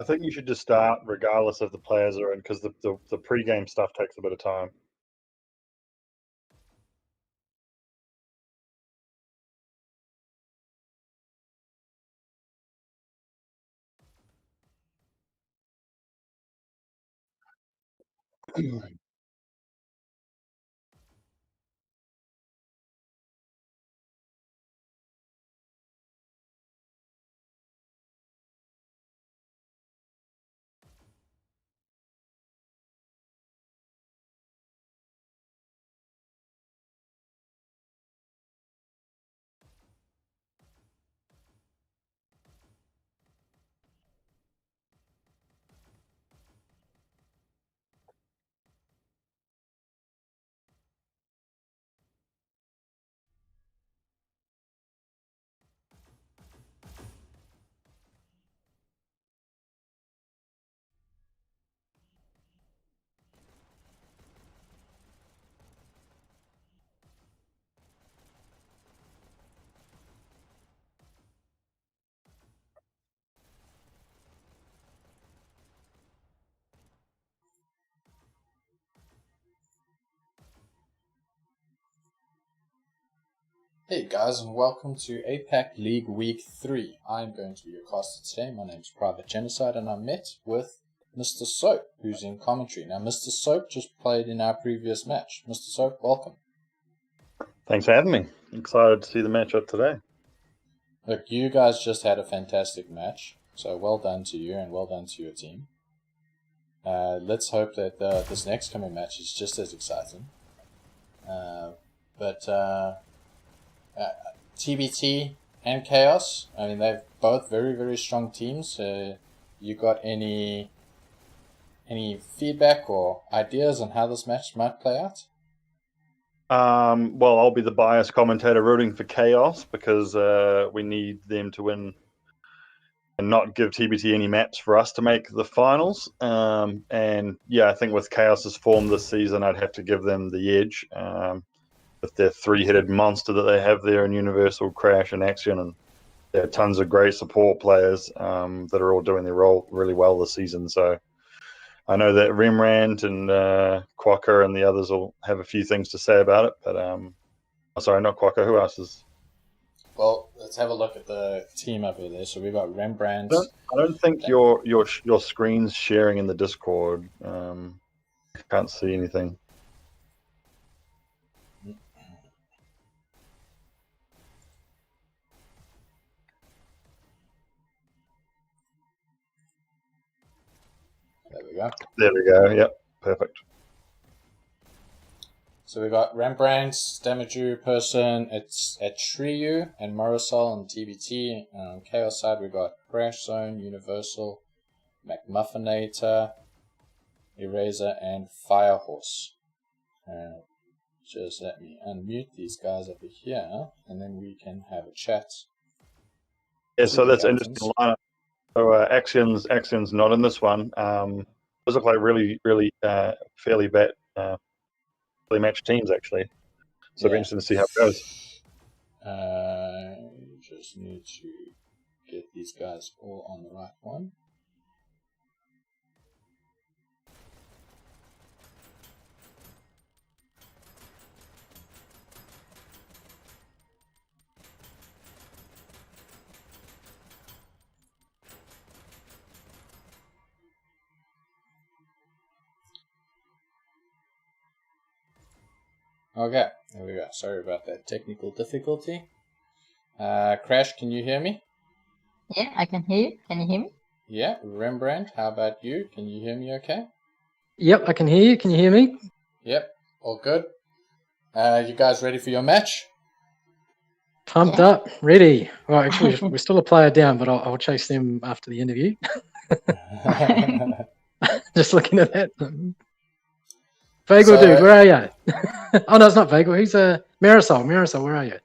I think you should just start regardless if the players are in, because the pre-game stuff takes a bit of time. Hey guys, and welcome to APAC League Week 3. I'm going to be your caster today. My name's Private Genocide, and I'm met with Mr. Soap, who's in commentary. Now, Mr. Soap just played in our previous match. Mr. Soap, welcome. Thanks for having me. Excited to see the matchup today. Look, you guys just had a fantastic match, so well done to you and well done to your team. Let's hope that this next coming match is just as exciting. TBT and KAOS, I mean, they're both very, very strong teams. You got any feedback or ideas on how this match might play out? Well, I'll be the biased commentator rooting for KAOS because we need them to win and not give TBT any maps for us to make the finals. And yeah, I think with KAOS's form this season, I'd have to give them the edge. With their three-headed monster that they have there in Universal, Crash, and Action, and there are tons of great support players that are all doing their role really well this season. So I know that Rembrandt and Quokka and the others will have a few things to say about it. But sorry, not Quokka. Who else is? Well, let's have a look at the team over there. So we've got Rembrandt. I don't think your screen's sharing in the Discord. I can't see anything. There we go. There we go. Yep, perfect. So we got Rembrandt, Damaju, Person, it's at Shreyu, and Morrisol on TBT. On KAOS side, we got Crash Zone, Universal, McMuffinator, Eraser, and Firehorse. Just let me unmute these guys over here, and then we can have a chat. Yeah, so that's an interesting lineup. So Action's not in this one. Those look like really fairly matched teams actually. So it'll be interesting to see how it goes. Just need to get these guys all on the right one. Okay, there we go. Sorry about that technical difficulty. Crash, can you hear me? Yeah, I can hear you. Can you hear me? Yeah. Rembrandt, how about you? Can you hear me okay? Yep, I can hear you. Can you hear me? Yep, all good. You guys ready for your match? Pumped up, ready. Well, actually, we're still a player down, but I'll chase them after the interview. Just looking at that. Vagel, dude, where are you? Oh, no, it's not Vagel. He's Marisol. Marisol, where are you?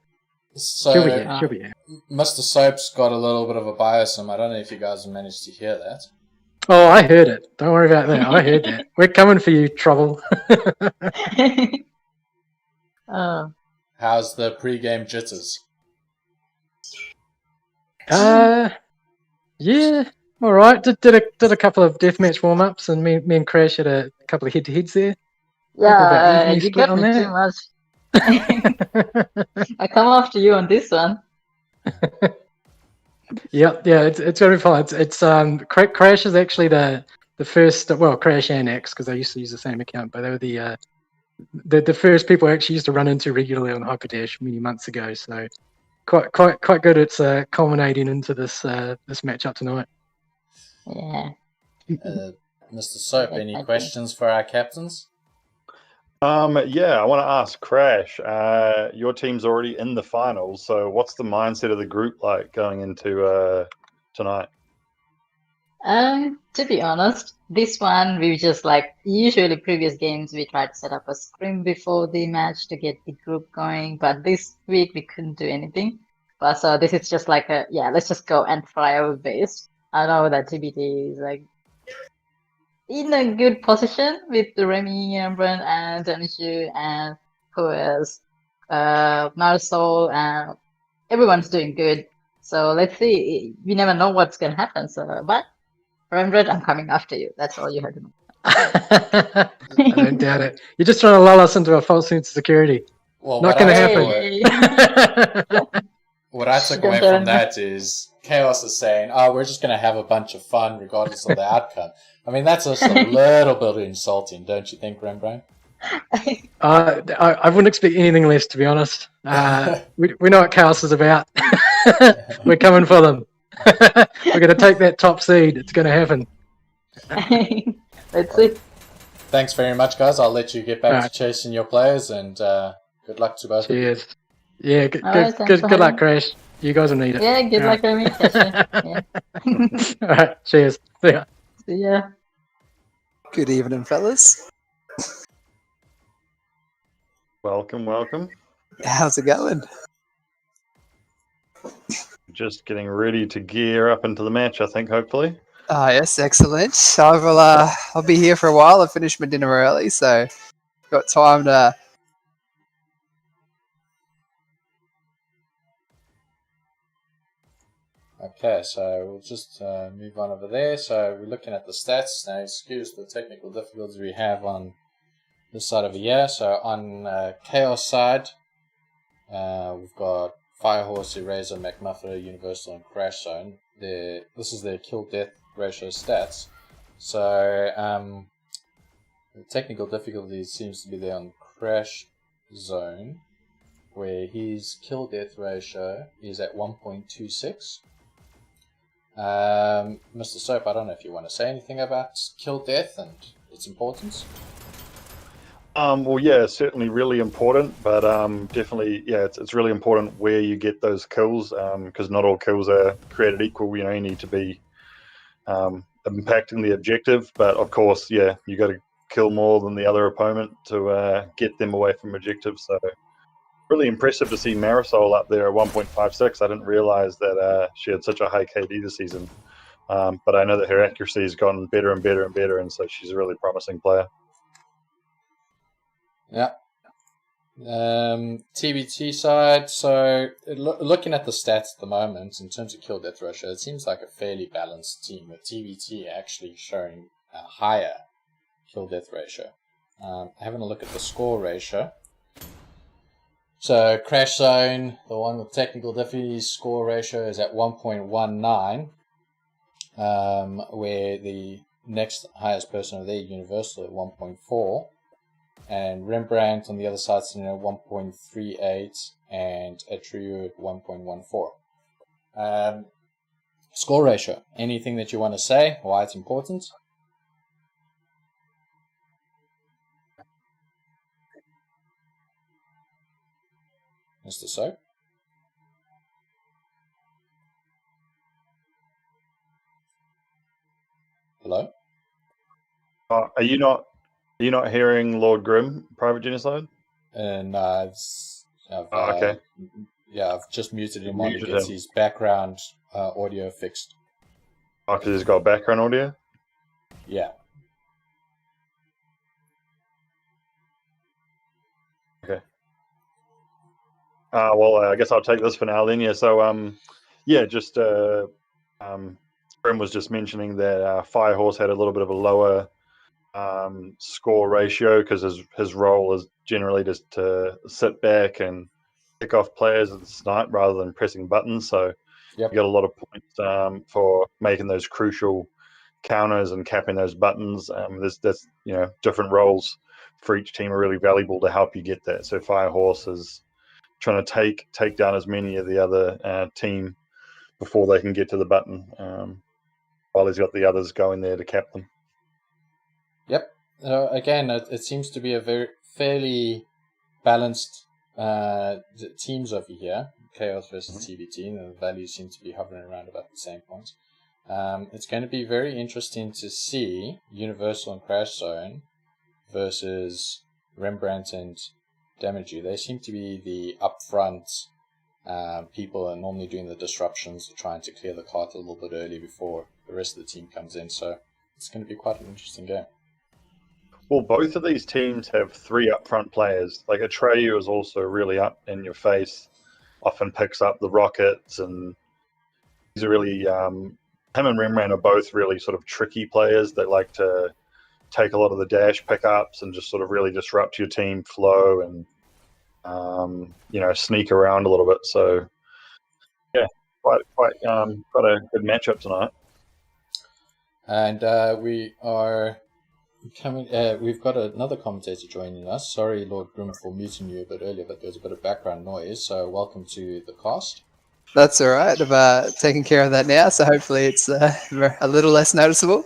So, she'll be here. Mr. Soap's got a little bit of a bias, and I don't know if you guys managed to hear that. Oh, I heard it. Don't worry about that. I heard that. We're coming for you, Trouble. How's the pre-game jitters? Yeah, All right. Did a couple of deathmatch warm ups, and me and Crash had a couple of head to heads there. I think we're about evenly you split got on me too that. much. I come after you on this one. Yeah, it's very fun. It's Crash is actually the first, well, Crash and X, because they used to use the same account, but they were the first people I actually used to run into regularly on Hyperdash many months ago. So quite good. It's culminating into this matchup tonight. Yeah. Mr. Soap, any questions for our captains? Yeah, I want to ask Crash. Your team's already in the finals, so what's the mindset of the group like going into tonight? To be honest, this one we just like usually previous games we tried to set up a scrim before the match to get the group going, but this week we couldn't do anything. But so this is just like let's just go and try our best. I know that TBT is like in a good position with the Remy and Brent and Denishu and who else? Marisol and everyone's doing good. So let's see. We never know what's gonna happen. So, but remember, I'm coming after you. That's all you have to know. I don't doubt it. You're just trying to lull us into a false sense of security. Well, Not going to happen. What I took away from that is KAOS is saying, "Oh, we're just going to have a bunch of fun regardless of the outcome." I mean, that's just a little bit insulting, don't you think, Rembrandt? I wouldn't expect anything less, to be honest. We know what KAOS is about. We're coming for them. We're going to take that top seed. It's going to happen. Let's see. Thanks very much, guys. I'll let you get back to chasing your players, and good luck to both of you. Cheers. Yeah, good luck, Crash. You guys will need it. Yeah, good luck, Remy. Yeah. All right, cheers. See ya. See ya. Good evening, fellas. Welcome. How's it going? Just getting ready to gear up into the match, I think, hopefully. Ah, yes, excellent. I'll be here for a while. I finished my dinner early, so got time to. Okay, so we'll just move on over there. So we're looking at the stats. Now, excuse the technical difficulties we have on this side of the year. So on KAOS side, we've got Firehorse, Eraser, McMuffin, Universal, and Crash Zone. This is their kill-death ratio stats. So the technical difficulty seems to be there on Crash Zone, where his kill-death ratio is at 1.26. Mr. Soap, I don't know if you want to say anything about kill-death and its importance. Well, yeah, certainly really important, but definitely, yeah, it's really important where you get those kills, because not all kills are created equal. You need to be impacting the objective, but of course, yeah, you got to kill more than the other opponent to get them away from objectives. So really impressive to see Marisol up there at 1.56. I didn't realize that she had such a high KD this season, but I know that her accuracy has gotten better and better and better, and so she's a really promising player. Yeah. TBT side, so looking at the stats at the moment in terms of kill death ratio, it seems like a fairly balanced team with TBT actually showing a higher kill death ratio. Having a look at the score ratio. So Crash Zone, the one with technical difficulties, score ratio is at 1.19, where the next highest person of their Universal at 1.4. And Rembrandt on the other side sitting at 1.38 and a Trio at 1.14. Score ratio. Anything that you want to say? Why it's important? Mr. Soap? Hello? Are you not hearing Lord Grim, Private Genocide? And okay. Yeah, I've just muted him while he Muted gets him. his background audio fixed. Oh, because he's got background audio? Yeah. Okay. Well, I guess I'll take this for now then. Yeah. So, just Grim was just mentioning that Firehorse had a little bit of a lower score ratio because his role is generally just to sit back and pick off players at the snipe rather than pressing buttons. So Yep. you got a lot of points for making those crucial counters and capping those buttons. There's different roles for each team are really valuable to help you get that. So Firehorse is trying to take down as many of the other team before they can get to the button, while he's got the others going there to cap them. Yep. Again, it seems to be a very fairly balanced teams over here. KAOS versus TBT, and the values seem to be hovering around about the same point. It's going to be very interesting to see Universal and Crash Zone versus Rembrandt and Damage. They seem to be the upfront people are normally doing the disruptions, trying to clear the cart a little bit early before the rest of the team comes in. So it's going to be quite an interesting game. Well, both of these teams have 3 upfront players. Like Atreyu is also really up in your face, often picks up the rockets, and he's a really him and Rembrandt are both really sort of tricky players. They like to take a lot of the dash pickups and just sort of really disrupt your team flow and sneak around a little bit. So yeah, quite a good matchup tonight. And we are coming. We've got another commentator joining us. Sorry, Lord Grim, for muting you a bit earlier, but there's a bit of background noise. So welcome to the cast. That's all right. I've taken care of that now, so hopefully it's a little less noticeable.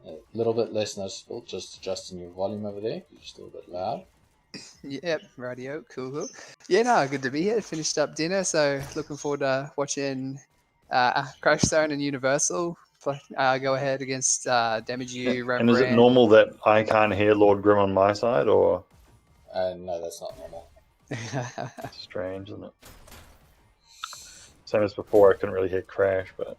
A little bit less noticeable, just adjusting your volume over there. You're still a bit loud. Yep, radio, cool. Yeah, no, good to be here. Finished up dinner, so looking forward to watching Crash Zone and Universal go ahead against Damage You, Rembrandt. And is it normal that I can't hear Lord Grim on my side, or? No, that's not normal. It's strange, isn't it? Same as before, I couldn't really hear Crash, but...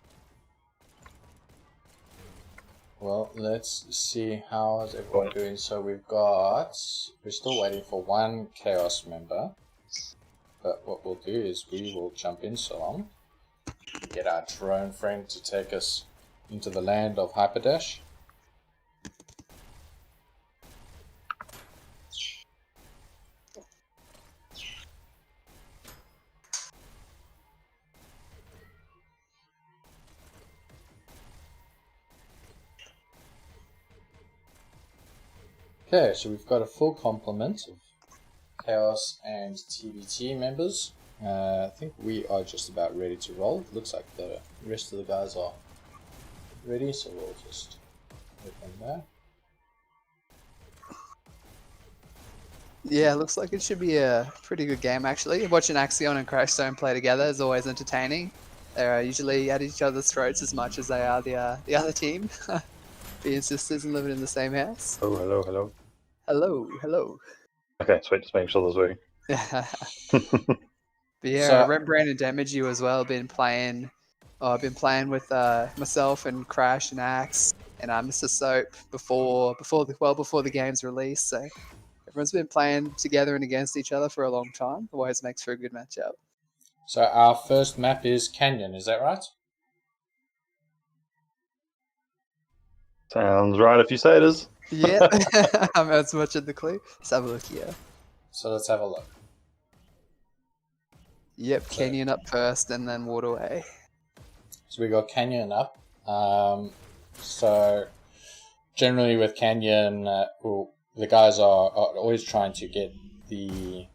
Well, let's see how is everyone doing. So we're still waiting for one KAOS member. But what we'll do is we will jump in so long. Get our drone friend to take us into the land of Hyperdash. Okay, so we've got a full complement of KAOS and TBT members. I think we are just about ready to roll. It looks like the rest of the guys are ready, so we'll just open there. Yeah, looks like it should be a pretty good game actually. Watching Axion and Crash Zone play together is always entertaining. They're usually at each other's throats as much as they are the other team. Being sisters and living in the same house. Oh, hello. Hello. Okay, sweet, just making sure that's working. But yeah, So- Rembrandt and Damage You as well. Been playing with myself and Crash and Axe and Mr. Soap before the game's release. So everyone's been playing together and against each other for a long time. Always makes for a good matchup. So our first map is Canyon, is that right? Sounds right if you say it is. Yeah, I'm as much of the clue. Let's have a look here. So let's have a look. Yep, Canyon up first and then Waterway. So we got Canyon up. So generally with Canyon, the guys are always trying to get the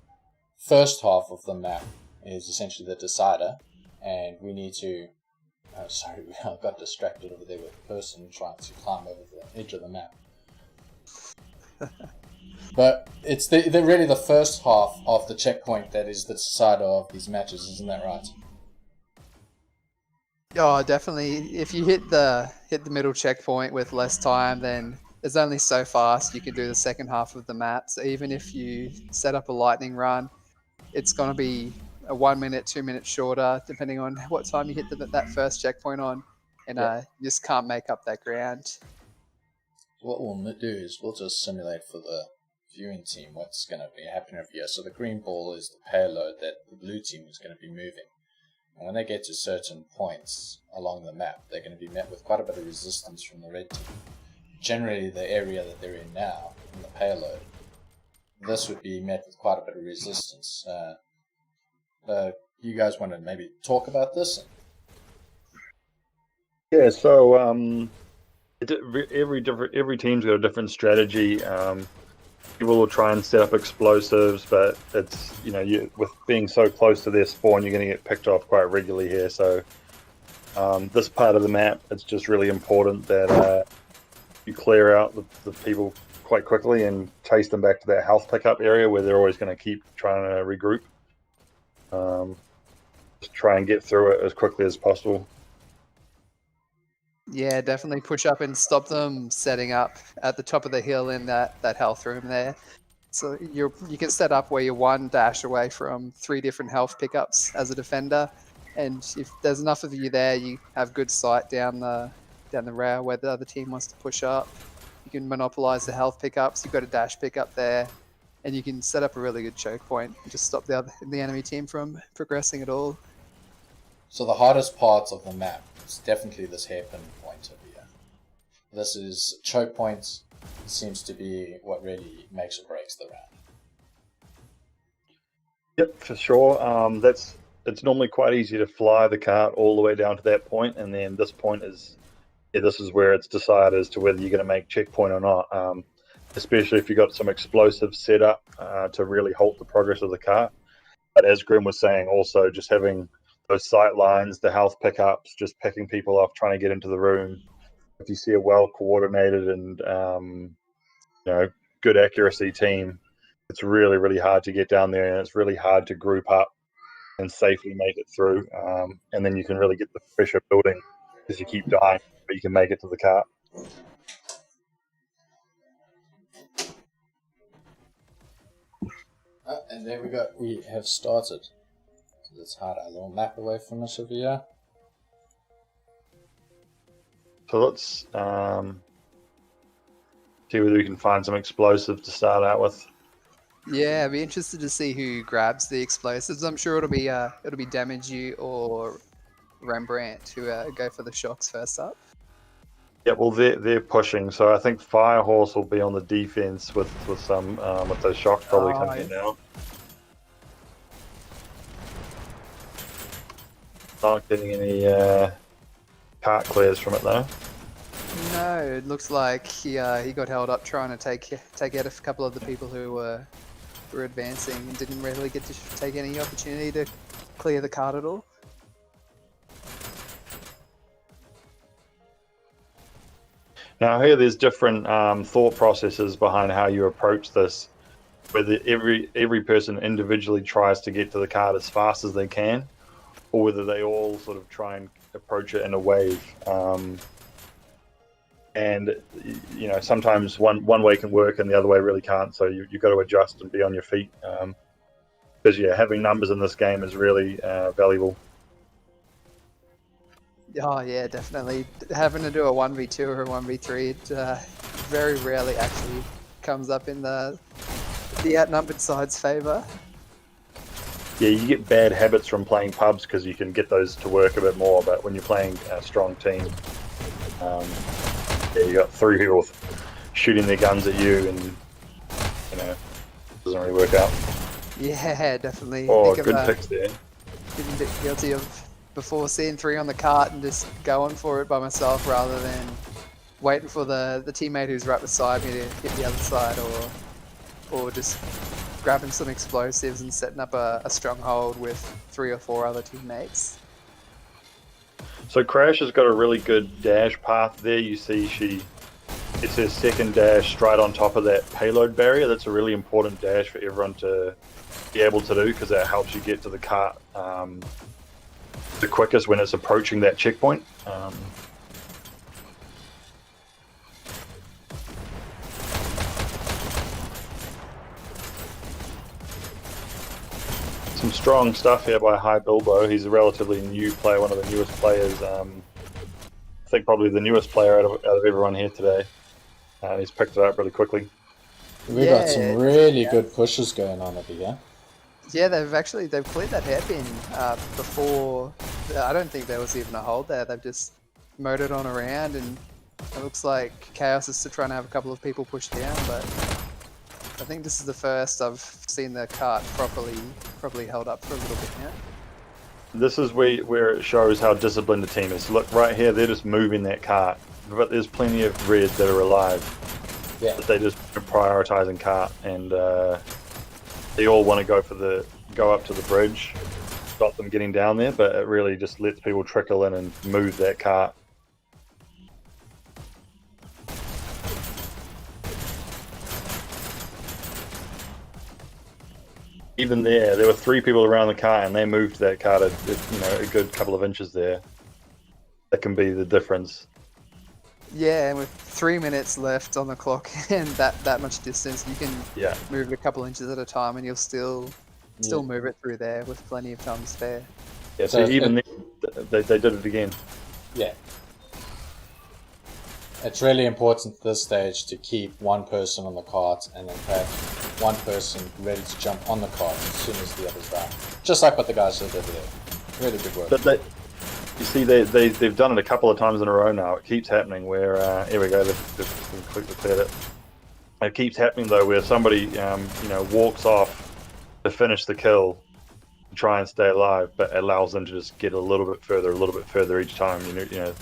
first half of the map is essentially the decider, and we need to. Sorry, I got distracted over there with a person trying to climb over the edge of the map. But it's they're really the first half of the checkpoint that is the decider of these matches, isn't that right? Oh, definitely. If you hit the middle checkpoint with less time, then there's only so fast you can do the second half of the map. So even if you set up a lightning run, it's going to be a 1 minute, 2 minutes shorter, depending on what time you hit that first checkpoint on, and you just can't make up that ground. What we'll do is we'll just simulate for the viewing team what's going to be happening over here. So the green ball is the payload that the blue team is going to be moving. And when they get to certain points along the map, they're going to be met with quite a bit of resistance from the red team. Generally, the area that they're in now, in the payload, this would be met with quite a bit of resistance. You guys want to maybe talk about this? Yeah, so every team's got a different strategy. People will try and set up explosives, but it's with being so close to their spawn, you're going to get picked off quite regularly here. So this part of the map, it's just really important that you clear out the people quite quickly and chase them back to that health pickup area where they're always going to keep trying to regroup. Just try and get through it as quickly as possible. Yeah, definitely push up and stop them setting up at the top of the hill in that health room there. So you can set up where you're one dash away from 3 different health pickups as a defender, and if there's enough of you there, you have good sight down the rail where the other team wants to push up. You can monopolize the health pickups. You've got a dash pickup there, and you can set up a really good choke point and just stop the enemy team from progressing at all. So the hardest part of the map is definitely this hairpin point over here. This is choke points. Seems to be what really makes or breaks the round. Yep, for sure. It's normally quite easy to fly the cart all the way down to that point, and then this point is this is where it's decided as to whether you're going to make checkpoint or not. Especially if you've got some explosives set up to really halt the progress of the cart. But as Grim was saying, also just having those sight lines, the health pickups, just picking people off, trying to get into the room. If you see a well-coordinated and good accuracy team, it's really, really hard to get down there, and it's really hard to group up and safely make it through. And then you can really get the pressure building as you keep dying, but you can make it to the cart. And there we have started. Let's hide our little map away from us over here. So let's see whether we can find some explosives to start out with. Yeah, I'd be interested to see who grabs the explosives. I'm sure it'll be Damage You or Rembrandt who go for the shocks first up. Yeah, well they're pushing, so I think Firehorse will be on the defense with some with those shocks probably coming in now. Not getting any cart clears from it though. No, it looks like he got held up trying to take out a couple of the people who were advancing and didn't really get to take any opportunity to clear the cart at all. Now here there's different thought processes behind how you approach this. Whether every person individually tries to get to the cart as fast as they can, or whether they all sort of try and approach it in a wave. And sometimes one way can work and the other way really can't. So you've got to adjust and be on your feet. Because having numbers in this game is really valuable. Oh yeah, definitely. Having to do a 1v2 or a 1v3, it very rarely actually comes up in the outnumbered side's favour. Yeah, you get bad habits from playing pubs because you can get those to work a bit more, but when you're playing a strong team, you got 3 people shooting their guns at you, and it doesn't really work out. Yeah, definitely. Oh, good picks there. Been a bit guilty of before seeing 3 on the cart and just going for it by myself rather than waiting for the teammate who's right beside me to hit the other side, or just grabbing some explosives and setting up a stronghold with 3 or 4 other teammates. So Crash has got a really good dash path there. You see it's her second dash straight on top of that payload barrier. That's a really important dash for everyone to be able to do because that helps you get to the cart the quickest when it's approaching that checkpoint. Some strong stuff here by High Bilbo. He's a relatively new player, one of the newest players. I think probably the newest player out of everyone here today. He's picked it up really quickly. We got some really good pushes going on over here. Yeah, they've cleared that hairpin before. I don't think there was even a hold there. They've just motored on around, and it looks like KAOS is still trying to have a couple of people push down. But I think this is the first I've seen the cart properly held up for a little bit now. This is where it shows how disciplined the team is. Look, right here, they're just moving that cart. But there's plenty of red that are alive. Yeah. But they just prioritizing cart, and they all want to go up to the bridge, stop them getting down there, but it really just lets people trickle in and move that cart. Even there were 3 people around the cart, and they moved that cart a good couple of inches there. That can be the difference. Yeah, and with 3 minutes left on the clock and that much distance, you can move it a couple inches at a time, and you'll still move it through there with plenty of time to spare. Yeah, so even they did it again. Yeah. It's really important at this stage to keep one person on the cart and then have one person ready to jump on the cart as soon as the others die. Just like what the guys did over there. Really good work. But you see, they've done it a couple of times in a row now. It keeps happening where, here we go, they've completely cleared it. It keeps happening though where somebody, walks off to finish the kill, and try and stay alive, but it allows them to just get a little bit further each time. You know,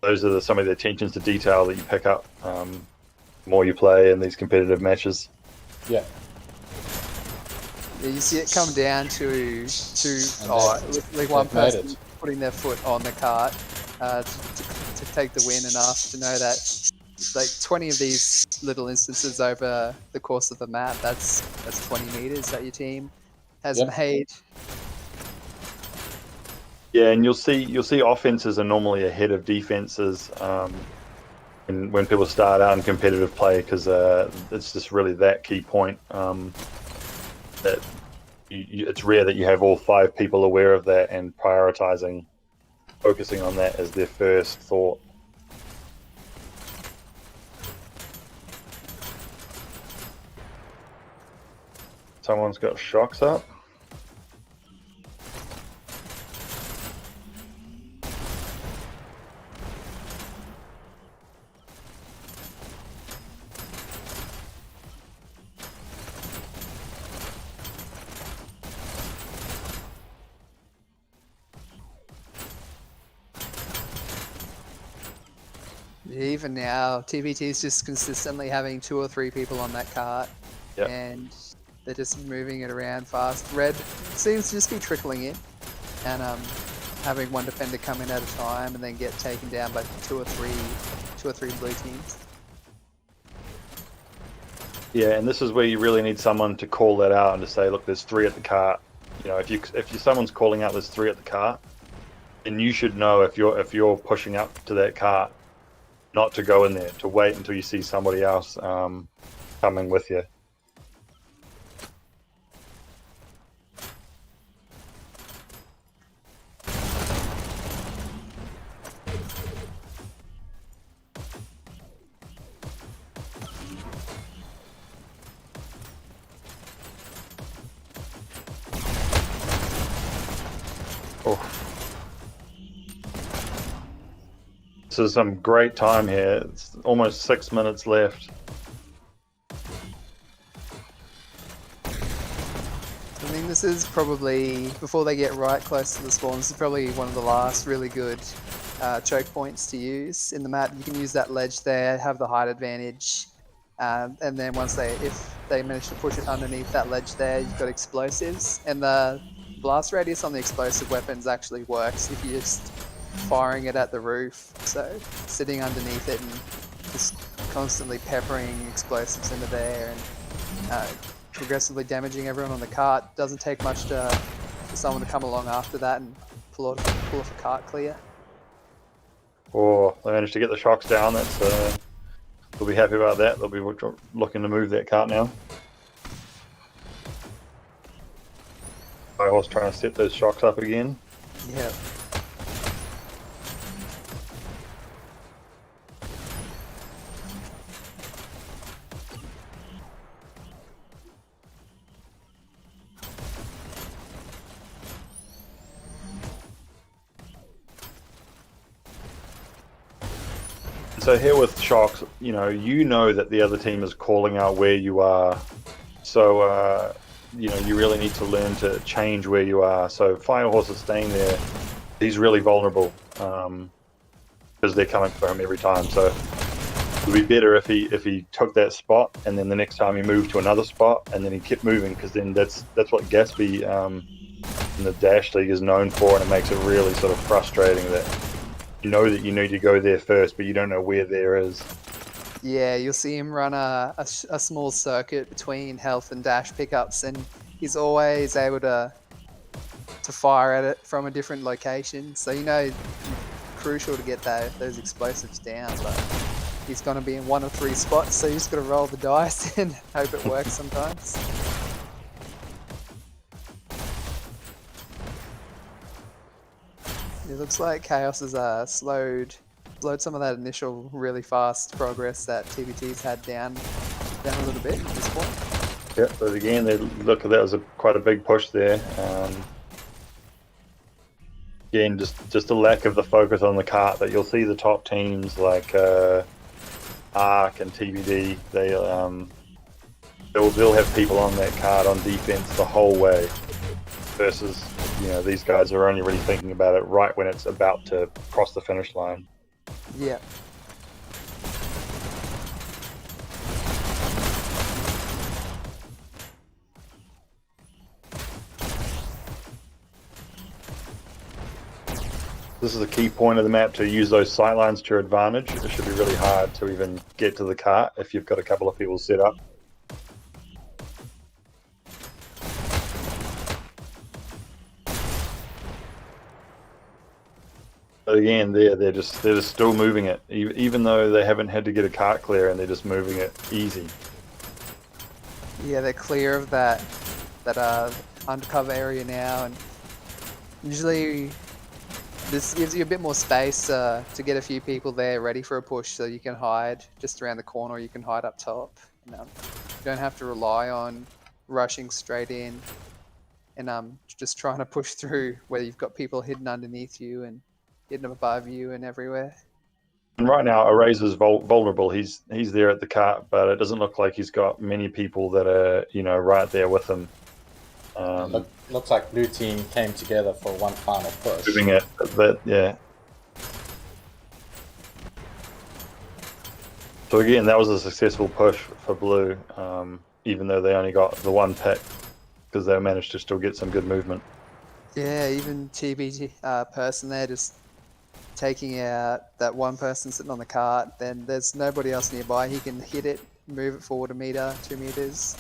those are some of the attentions to detail that you pick up the more you play in these competitive matches. Yeah. Yeah, you see it come down to one person putting their foot on the cart to take the win enough to know that like 20 of these little instances over the course of the map, that's 20 meters that your team has made. Yeah, and you'll see offenses are normally ahead of defenses when people start out in competitive play, because it's just really that key point that it's rare that you have all 5 people aware of that and focusing on that as their first thought. Someone's got shocks up. Even now, TBT is just consistently having 2 or 3 people on that cart, and they're just moving it around fast. Red seems to just be trickling in, and having one defender come in at a time and then get taken down by two or three blue teams. Yeah, and this is where you really need someone to call that out and to say, look, there's 3 at the cart. You know, if someone's calling out there's 3 at the cart, then you should know if you're pushing up to that cart, not to go in there, to wait until you see somebody else coming with you. This is some great time here. It's almost 6 minutes left. I think this is probably, before they get right close to the spawn, this is probably one of the last really good choke points to use in the map. You can use that ledge there, have the height advantage, and then if they manage to push it underneath that ledge there, you've got explosives, and the blast radius on the explosive weapons actually works if you just firing it at the roof. So sitting underneath it and just constantly peppering explosives into there and progressively damaging everyone on the cart. Doesn't take much for someone to come along after that and pull off a cart clear. Oh, they managed to get the shocks down. That's they'll be happy about that. They'll be looking to move that cart now. KAOS trying to set those shocks up again. Yeah. So here with Shocks, you know that the other team is calling out where you are. So, you really need to learn to change where you are. So Firehorse is staying there. He's really vulnerable because they're coming for him every time. So it would be better if he took that spot and then the next time he moved to another spot and then he kept moving, because then that's what Gatsby in the Dash League is known for, and it makes it really sort of frustrating that you know that you need to go there first, but you don't know where there is. Yeah, you'll see him run a small circuit between health and dash pickups, and he's always able to fire at it from a different location. So crucial to get those explosives down, but he's going to be in one of three spots, so you just got to roll the dice and hope it works sometimes. It looks like KAOS has slowed some of that initial really fast progress that TBT's had down a little bit at this point. Yeah, but again, that was quite a big push there. Again, just a lack of the focus on the cart. That you'll see the top teams like ARC and TBD. They'll have people on that card on defense the whole way. Versus, these guys are only really thinking about it right when it's about to cross the finish line. Yeah. This is a key point of the map, to use those sightlines to your advantage. It should be really hard to even get to the cart if you've got a couple of people set up. But again, they're just still moving it, even though they haven't had to get a cart clear, and they're just moving it easy. Yeah, they're clear of that undercover area now, and usually this gives you a bit more space to get a few people there ready for a push, so you can hide just around the corner, or you can hide up top. You don't have to rely on rushing straight in and just trying to push through where you've got people hidden underneath you and hidden above you and everywhere. And right now, Eraser's vulnerable. He's there at the cart, but it doesn't look like he's got many people that are right there with him. Looks like blue team came together for one final push. Moving it, but yeah. So again, that was a successful push for blue, even though they only got the one pick, because they managed to still get some good movement. Yeah, even TBT person there just taking out that one person sitting on the cart, then there's nobody else nearby. He can hit it, move it forward a meter, 2 meters.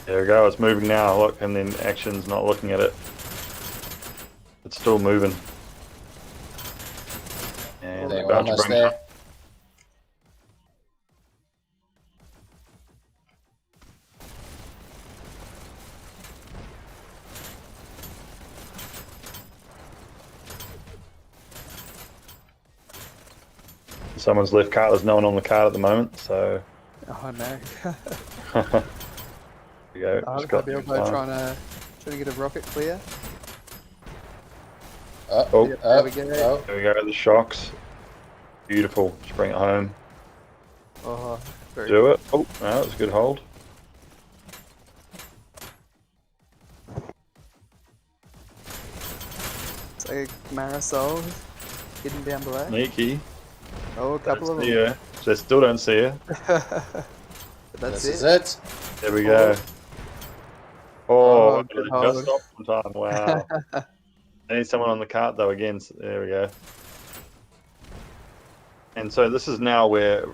There we go, it's moving now, look, and then Action's not looking at it. It's still moving. And They're about to almost bring there. Someone's left cart. There's no one on the cart at the moment, so. Oh no. There we go. Just got Bilbo trying to get a rocket clear. There we go. There we go. The shocks. Beautiful. Just bring it home. Oh, very Do it. Oh, no, that was a good hold. It's like Marisol hidden down below. Sneaky. Oh, a couple of them. Yeah. They still don't see her. That's This it. is it. There we go. Oh, good just hold. stopped on time. Wow. I need someone on the cart though again. So there we go. And so this is now where,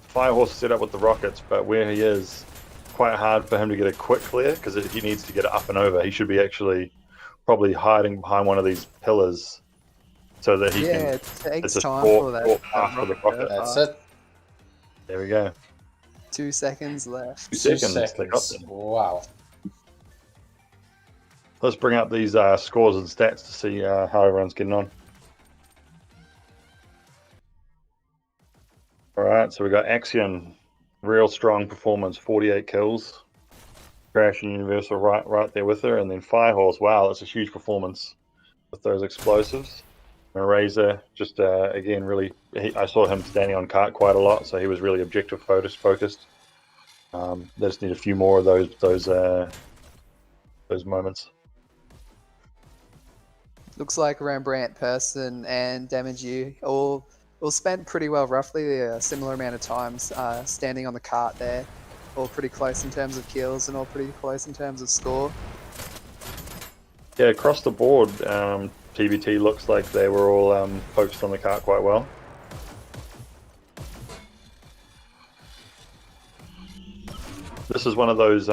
Firehorse is set up with the rockets, but where he is, quite hard for him to get a quick clear, because he needs to get it up and over. He should be actually probably hiding behind one of these pillars so that he can. It takes It's a time short, for that. short path for the rocket. That's it. There we go. 2 seconds left. 2 2 seconds. They got seconds. them. Wow. Let's bring up these scores and stats to see how everyone's getting on. All right, so we got Axion, real strong performance, 48 kills. Crash and Universal right there with her, and then Firehorse. Wow, that's a huge performance with those explosives. Razor, just again, really, I saw him standing on cart quite a lot, so he was really objective focused. They just need a few more of those moments. Looks like Rembrandt, Person, and Damage all spent pretty well, roughly a similar amount of times standing on the cart there. All pretty close in terms of kills and all pretty close in terms of score. Yeah, across the board, TBT looks like they were all focused on the cart quite well. This is one of those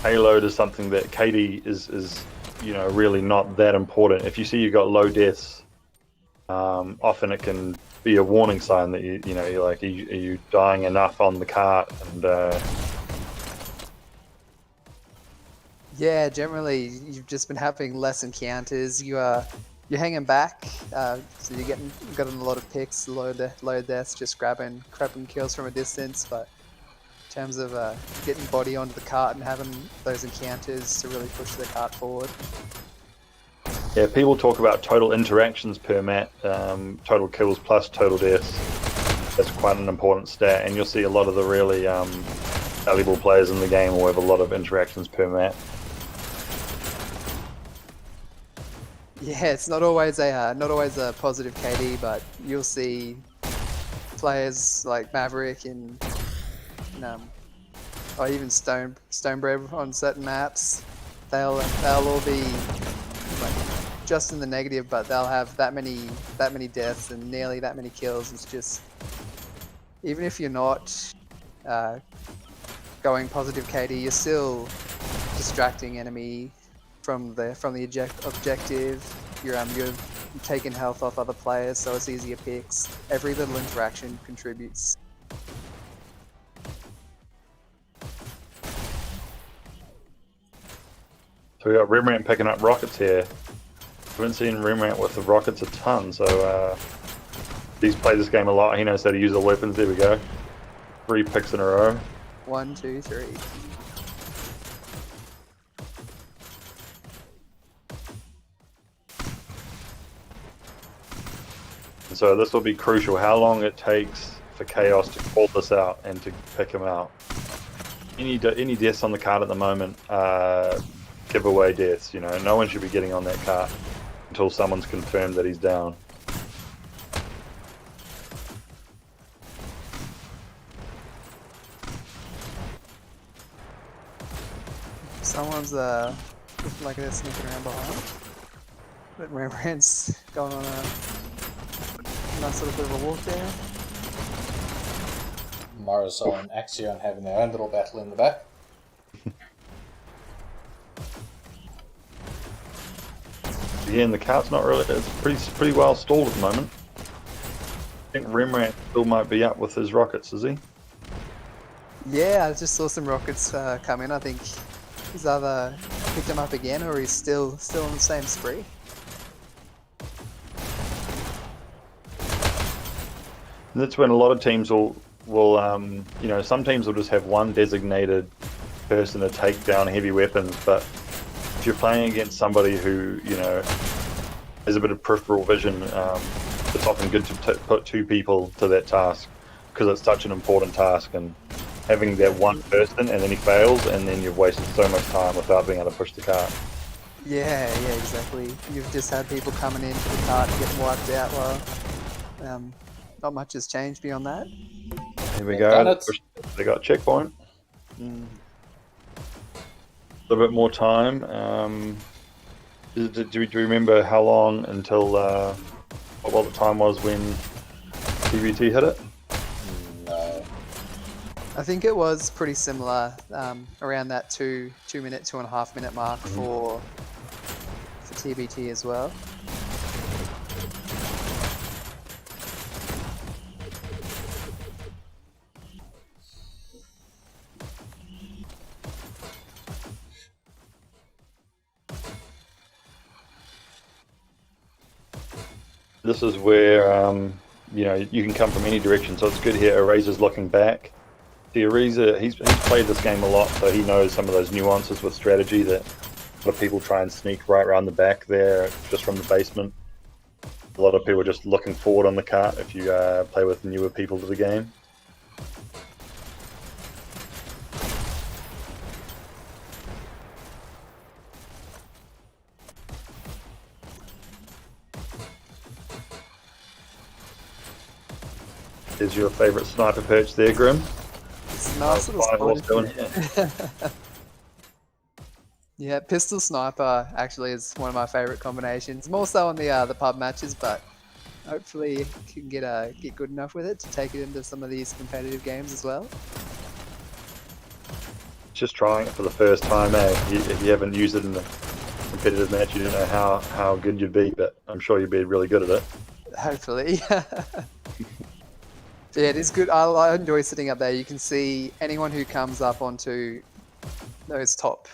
payload is something that KD is really not that important. If you see you've got low deaths, often it can be a warning sign that you're like, are you dying enough on the cart? And yeah, generally you've just been having less encounters. You're hanging back, so you're getting a lot of picks, low deaths, just grabbing kills from a distance. But in terms of getting body onto the cart and having those encounters to really push the cart forward. Yeah, people talk about total interactions per mat, total kills plus total deaths. That's quite an important stat, and you'll see a lot of the really valuable players in the game will have a lot of interactions per mat. Yeah, it's not always a positive KD, but you'll see players like Maverick and or even Stonebread on certain maps. They'll all be like just in the negative, but they'll have that many deaths and nearly that many kills. It's just, even if you're not going positive KD, you're still distracting enemy from the objective. You're taking health off other players, so it's easier picks. Every little interaction contributes. So we got Rembrandt picking up rockets here. I haven't seen Rembrandt with the rockets a ton, so he's played this game a lot. He knows how to use the weapons. There we go. 3 picks in a row. 1, 2, 3. So this will be crucial, how long it takes for KAOS to call this out and to pick him out. Any deaths on the card at the moment, giveaway deaths. No one should be getting on that cart until someone's confirmed that he's down. Someone's looking like they're sneaking around behind. But Rembrandt's going on a nice little bit of a walk there. Marisol and Axion having their own little battle in the back. Again, the cart's not really, it's pretty well stalled at the moment. I think Rembrandt still might be up with his rockets, is he? Yeah, I just saw some rockets come in. I think he's either picked them up again or he's still on the same spree. And that's when a lot of teams will some teams will just have one designated person to take down heavy weapons, but if you're playing against somebody who has a bit of peripheral vision, it's often good to put 2 people to that task because it's such an important task, and having that one person and then he fails and then you've wasted so much time without being able to push the cart. Yeah, exactly. You've just had people coming into the cart and getting wiped out. Well, not much has changed beyond that. Here we go. They got checkpoint. A little bit more time. Do you remember how long until what the time was when TBT hit it? No. I think it was pretty similar, around that 2.5 minute mark for TBT as well. This is where you can come from any direction, so it's good here. Eraser's looking back. The Eraser, he's played this game a lot, so he knows some of those nuances with strategy that a lot of people try and sneak right around the back there, just from the basement. A lot of people are just looking forward on the cart if you play with newer people to the game. Is your favourite sniper perch there, Grim? It's a nice little What's spot. doing here? Yeah, pistol sniper actually is one of my favorite combinations. More so on the pub matches, but hopefully can get good enough with it to take it into some of these competitive games as well. Just trying it for the first time, eh? If you haven't used it in a competitive match, you don't know how good you'd be, but I'm sure you'd be really good at it. Hopefully. Yeah, it is good. I enjoy sitting up there. You can see anyone who comes up onto those top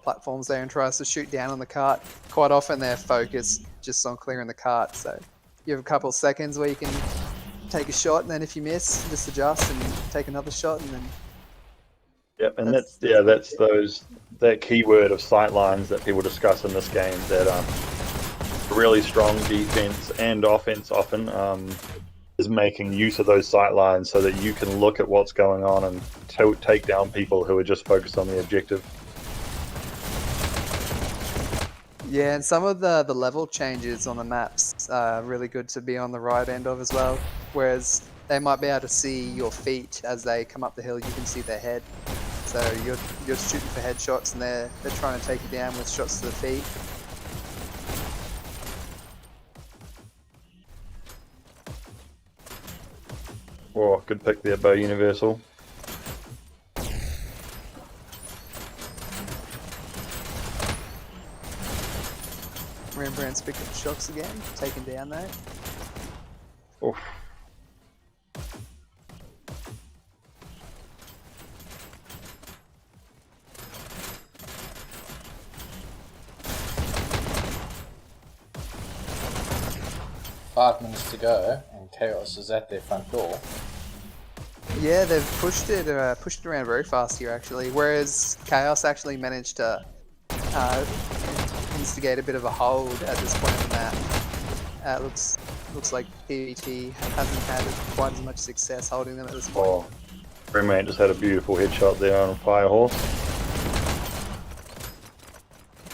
platforms there and tries to shoot down on the cart. Quite often they're focused just on clearing the cart. So you have a couple of seconds where you can take a shot, and then if you miss, just adjust and take another shot, and then. Yep, and that's that keyword of sightlines that people discuss in this game. That really strong defense and offense often is making use of those sightlines so that you can look at what's going on and take down people who are just focused on the objective. Yeah, and some of the level changes on the maps are really good to be on the right end of as well. Whereas they might be able to see your feet as they come up the hill. You can see their head. So you're shooting for headshots, and they're trying to take you down with shots to the feet. Oh, good pick there, Bow Universal. Rembrandt's picked up shots again, taken down there. Oof. Five minutes to go, and KAOS is at their front door. Yeah, they've pushed it around very fast here actually. Whereas KAOS actually managed to instigate a bit of a hold at this point in the map. Looks like TBT hasn't had quite as much success holding them at this point. Oh, Rembrandt just had a beautiful headshot there on a Firehorse.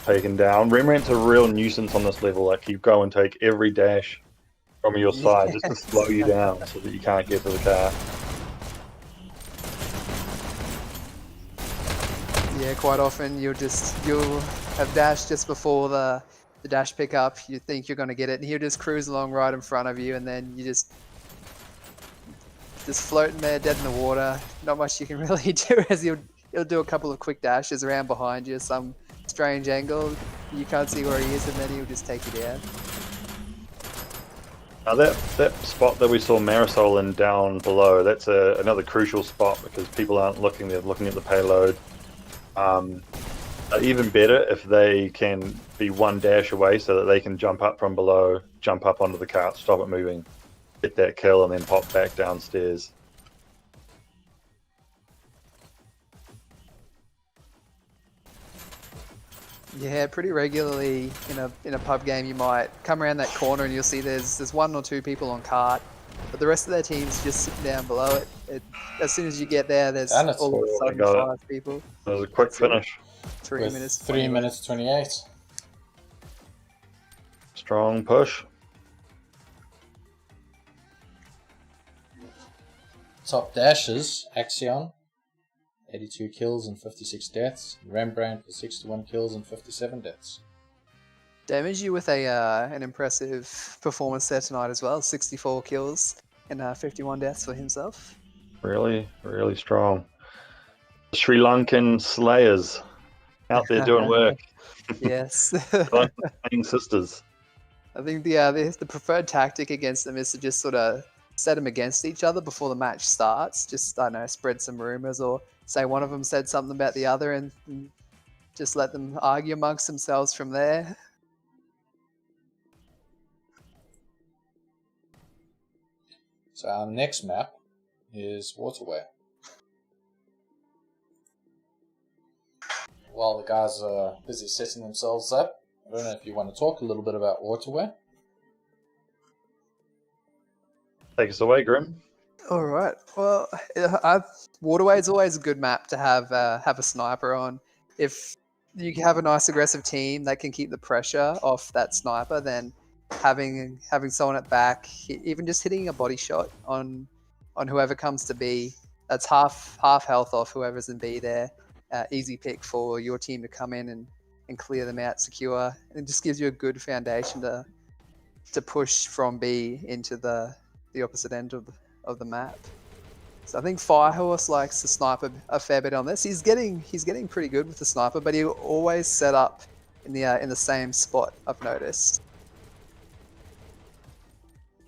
Taken down. Rembrandt's a real nuisance on this level. Like, you go and take every dash from your side just to slow you down so that you can't get to the car. Yeah, quite often you'll have dashed just before the dash pickup. You think you're going to get it, and he'll just cruise along right in front of you, and then you just floating there, dead in the water. Not much you can really do, as he'll do a couple of quick dashes around behind you, some strange angle. You can't see where he is, and then he'll just take you down. Now that spot that we saw Marisol in down below, that's another crucial spot because people aren't looking, they're looking at the payload. Even better if they can be one dash away so that they can jump up from below, jump up onto the cart, stop it moving, get that kill, and then pop back downstairs. Yeah, pretty regularly in a pub game you might come around that corner and you'll see there's one or two people on cart, but the rest of their team's just sitting down below it. As soon as you get there, there's all of a sudden 5 people. That was a quick finish. 3 minutes. 3 minutes 28. Strong push. Top dashes, Axion, 82 kills and 56 deaths. Rembrandt with 61 kills and 57 deaths. Damage you with an impressive performance there tonight as well. 64 kills and 51 deaths for himself. Really, really strong. Sri Lankan Slayers out there doing work. Yes. Lankan sisters. I think the preferred tactic against them is to just sort of set them against each other before the match starts. Just, I don't know, spread some rumors, or say one of them said something about the other and just let them argue amongst themselves from there. So our next map is Waterway. While the guys are busy setting themselves up, I don't know if you want to talk a little bit about Waterway. Take us away, Grim. All right. Well, Waterway is always a good map to have a sniper on. If you have a nice aggressive team that can keep the pressure off that sniper, then having someone at back, even just hitting a body shot on whoever comes to B, that's half health off whoever's in B there. Easy pick for your team to come in and clear them out secure. It just gives you a good foundation to push from B into the opposite end of the map. So I think Firehorse likes to snipe a fair bit on this. He's getting pretty good with the sniper, but he'll always set up in the same spot, I've noticed.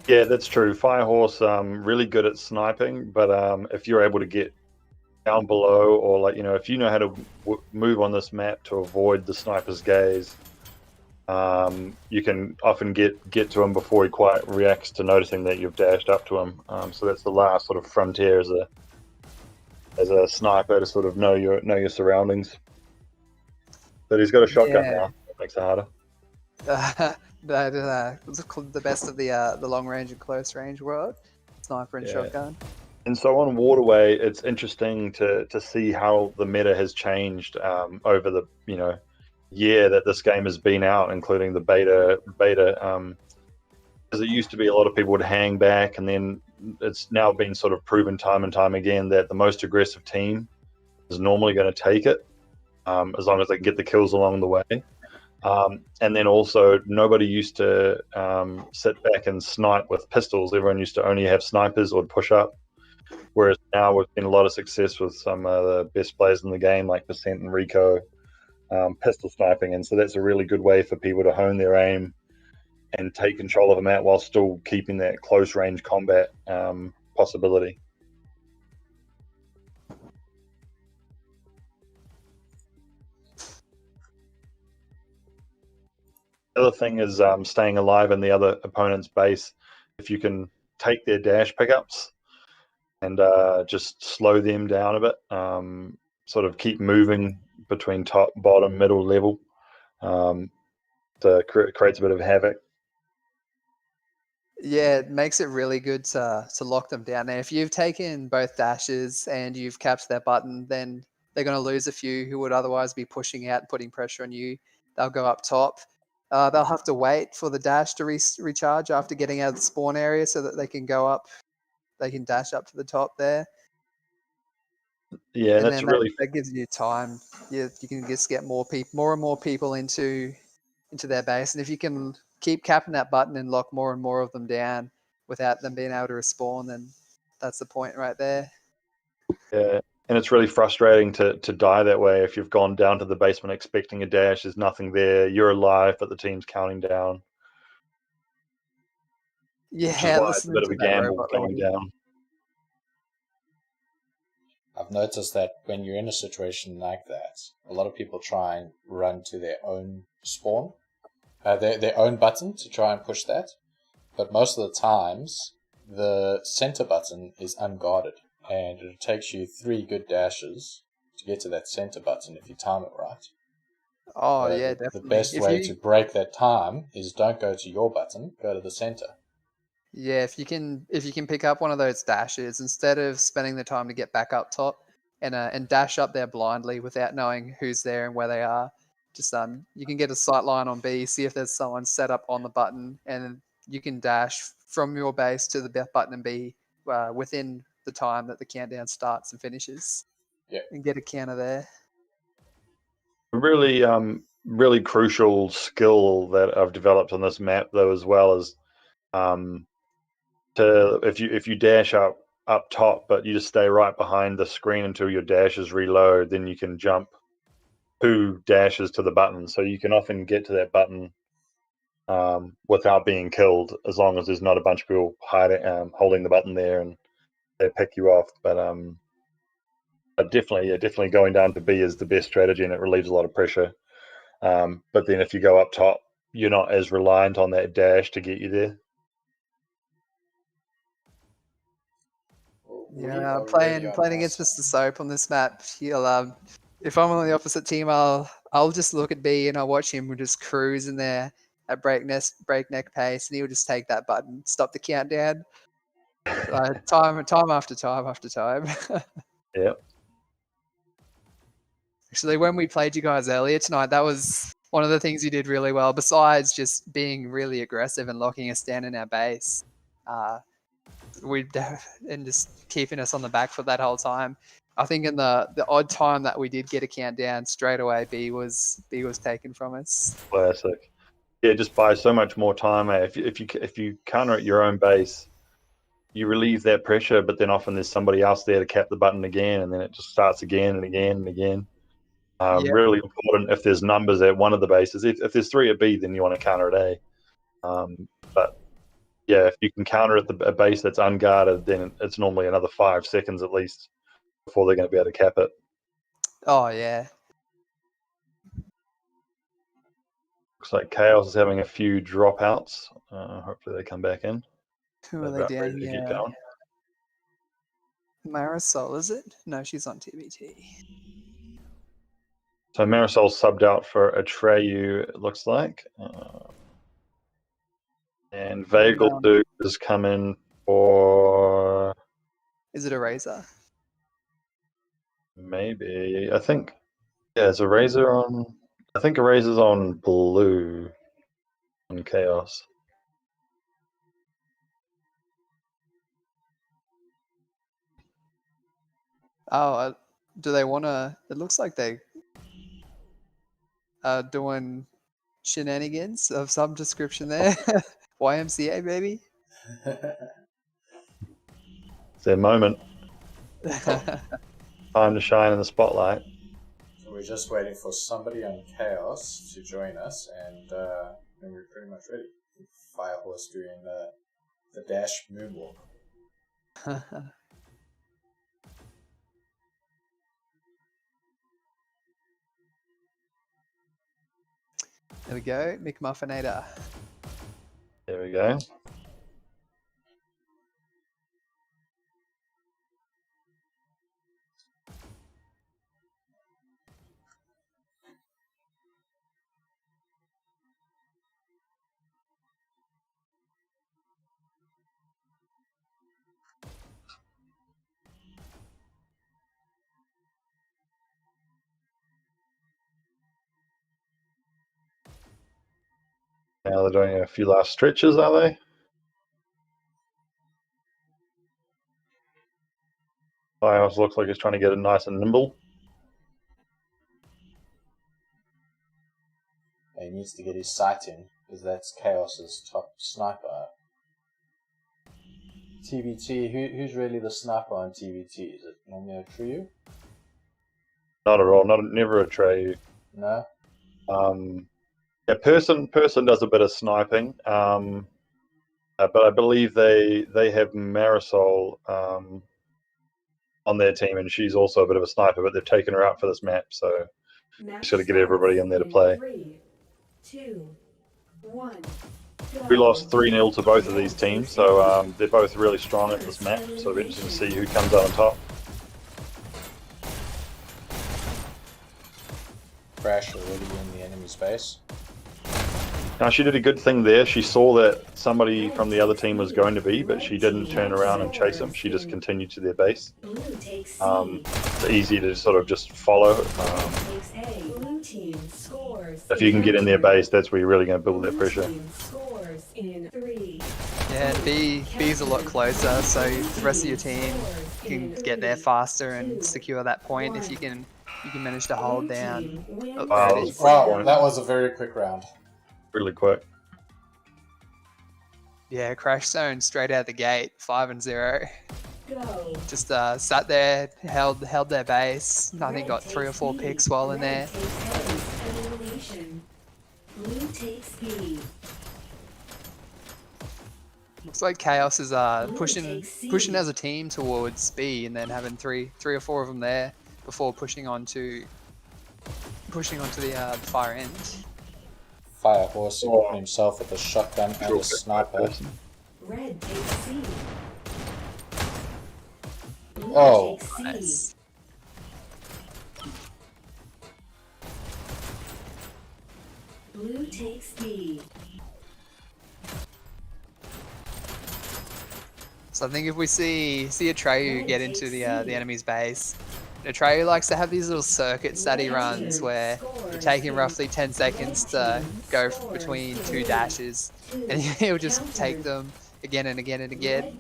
Yeah, that's true. Firehorse, really good at sniping, but if you're able to get down below, or like if you know how to move on this map to avoid the sniper's gaze, you can often get to him before he quite reacts to noticing that you've dashed up to him. So that's the last sort of frontier as a sniper, to sort of know your surroundings. But he's got a shotgun now. That makes it harder. The best of the long range and close range world, sniper and shotgun. And so on Waterway, it's interesting to see how the meta has changed over the year that this game has been out, including the beta. Because it used to be a lot of people would hang back, and then it's now been sort of proven time and time again that the most aggressive team is normally going to take it, as long as they can get the kills along the way. And then also, nobody used to sit back and snipe with pistols. Everyone used to only have snipers or push up. Whereas now we've seen a lot of success with some of the best players in the game, like Percent and Rico, pistol sniping. And so that's a really good way for people to hone their aim and take control of a map while still keeping that close range combat possibility. The other thing is staying alive in the other opponent's base. If you can take their dash pickups and just slow them down a bit, sort of keep moving between top, bottom, middle level, creates a bit of havoc. Yeah, it makes it really good to lock them down. Now, if you've taken both dashes and you've capped their button, then they're going to lose a few who would otherwise be pushing out and putting pressure on you. They'll go up top. They'll have to wait for the dash to recharge after getting out of the spawn area so that they can go up. They can dash up to the top there. Yeah, and that's then really that gives you time. You can just get more and more people into their base, and if you can keep capping that button and lock more and more of them down without them being able to respawn, then that's the point right there. Yeah, and it's really frustrating to die that way if you've gone down to the basement expecting a dash. There's nothing there. You're alive, but the team's counting down. Yeah, which is why it's a listening bit of to a that gamble robot going lady. down. I've noticed that when you're in a situation like that, a lot of people try and run to their own spawn, their own button to try and push that. But most of the times, the center button is unguarded, and it takes you 3 good dashes to get to that center button if you time it right. Oh, yeah, definitely. The best way to break that time is don't go to your button, go to the center. Yeah, if you can pick up one of those dashes instead of spending the time to get back up top and dash up there blindly without knowing who's there and where they are, just you can get a sight line on B, see if there's someone set up on the button, and you can dash from your base to the button and B within the time that the countdown starts and finishes. Yeah, and get a counter there. Really, really crucial skill that I've developed on this map, though, as well as if you dash up top, but you just stay right behind the screen until your dashes reload, then you can jump 2 dashes to the button. So you can often get to that button without being killed, as long as there's not a bunch of people holding the button there and they pick you off. But definitely going down to B is the best strategy, and it relieves a lot of pressure. But then if you go up top, you're not as reliant on that dash to get you there. Yeah, playing against Mr. Soap on this map, he'll if I'm on the opposite team, I'll just look at B and I'll watch him just cruise in there at breakneck pace, and he'll just take that button, stop the countdown. Time after time after time. Yep. Actually, when we played you guys earlier tonight, that was one of the things you did really well. Besides just being really aggressive and locking us down in our base, and just keeping us on the back foot that whole time. I think in the odd time that we did get a countdown, straight away B was taken from us. Classic. Yeah, just buys so much more time. If you counter at your own base, you relieve that pressure, but then often there's somebody else there to cap the button again, and then it just starts again and again and again. Yeah. Really important if there's numbers at one of the bases. If there's 3 at B, then you want to counter at A. But yeah, if you can counter at a base that's unguarded, then it's normally another 5 seconds at least before they're going to be able to cap it. Oh yeah. Looks like KAOS is having a few dropouts. Hopefully they come back in. Who are They're they about ready down to get here? going. Marisol, is it? No, she's on TBT. So Marisol subbed out for Atreyu, it looks like. And Vagel Duke has come in for... Is it a Razor? Maybe. I think... Yeah, is a Razor on... I think a Razor's on blue on KAOS. Oh, do they want to... It looks like they are doing shenanigans of some description there. YMCA, baby. It's their moment. Time to shine in the spotlight. So we're just waiting for somebody on KAOS to join us, and then we're pretty much ready. Firehorse doing the dash moonwalk. There we go, McMuffinator. There we go. Now they're doing a few last stretches, are they? KAOS looks like he's trying to get it nice and nimble. He needs to get his sight in, because that's KAOS's top sniper. TBT, who's really the sniper on TBT? Is it normally Atreyu? Not at all. Never a Atreyu. No? Yeah, person does a bit of sniping, but I believe they have Marisol on their team, and she's also a bit of a sniper, but they've taken her out for this map, so just got to get everybody in there to play. 3, 2, 1. We lost 3-0 to both of these teams, so they're both really strong at this map, so it'll be interesting to see who comes out on top. Crash already in the enemy space. Now, she did a good thing there. She saw that somebody from the other team was going to be, but she didn't turn around and chase them. She just continued to their base. It's easy to sort of just follow. If you can get in their base, that's where you're really going to build that pressure. Yeah, and B's a lot closer, so the rest of your team can get there faster and secure that point if you can manage to hold down. Wow, that was a very quick round. Really quick. Yeah, Crash Zone straight out the gate, 5-0. Just sat there, held their base. I think got 3 or 4 picks while in there. Looks like KAOS is pushing as a team towards B, and then having three or 4 of them there before pushing onto the far end. Firehorse equipping himself with a shotgun and a sniper. Red takes C. Oh, Nice. Blue takes D. So I think if we see Atreyu get into the enemy's base, Atreyu likes to have these little circuits that he runs where you take him roughly 10 seconds to go between 2 dashes, and he'll just take them again and again and again.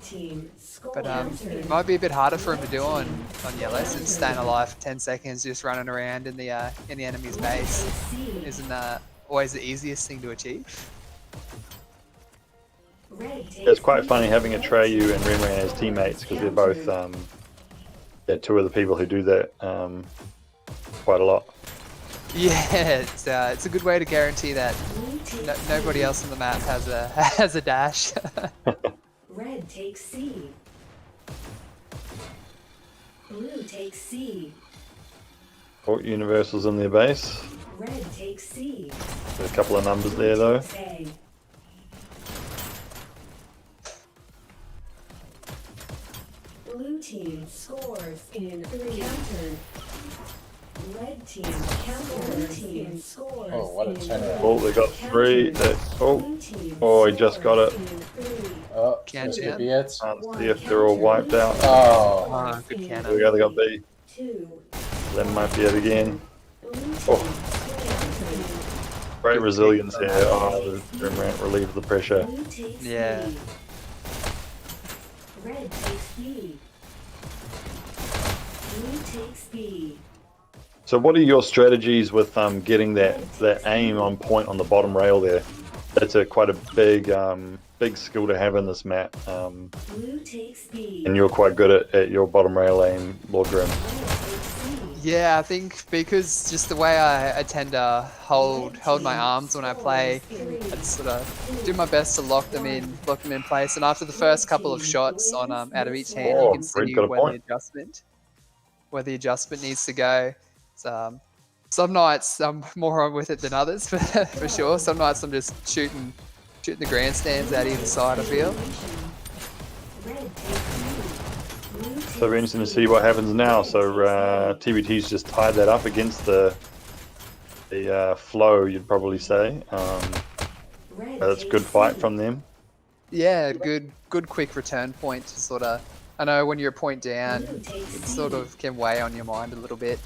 But it might be a bit harder for him to do on yellow, since staying alive for 10 seconds just running around in the enemy's base isn't always the easiest thing to achieve. It's quite funny having Atreyu and Renran as teammates because they're both two of the people who do that quite a lot. Yeah, it's a good way to guarantee that nobody else on the map has a dash. Red takes C. Blue takes C. Port Universal's in their base. Red takes C. There's a couple of numbers there though. A. Blue team scores in 3. Counter. Red team counter. Blue team scores. Oh, what a in turnaround. Oh, they got 3. Oh, he just got it. Oh, Can't this you? could be it. Can't see if they're all wiped out. Oh, Good There we cannon. go, they got B. 2. Then might be it again. Oh. Great resilience here. Oh, the Renran relieved the pressure. Blue takes Yeah. B. Red takes B. Blue takes B. So what are your strategies with getting that aim on point on the bottom rail there? That's quite a big skill to have in this map. Blue takes B. And you're quite good at your bottom rail aim, Lord Grim. Red takes C. Yeah, I think because just the way I tend to hold my arms when I play, I sort of do my best to lock them in place. And after the first couple of shots on out of each hand, you can see Red's got a point. where the adjustment needs to go. So, some nights I'm more on with it than others, for sure. Some nights I'm just shooting the grandstands out either side, I feel. Red takes B. Blue So it'll be interesting to see what happens now. So TBT's just tied that up against the flow, you'd probably say. That's a good fight from them. Yeah, good quick return point to sort of. I know when you're a point down, it sort of can weigh on your mind a little bit.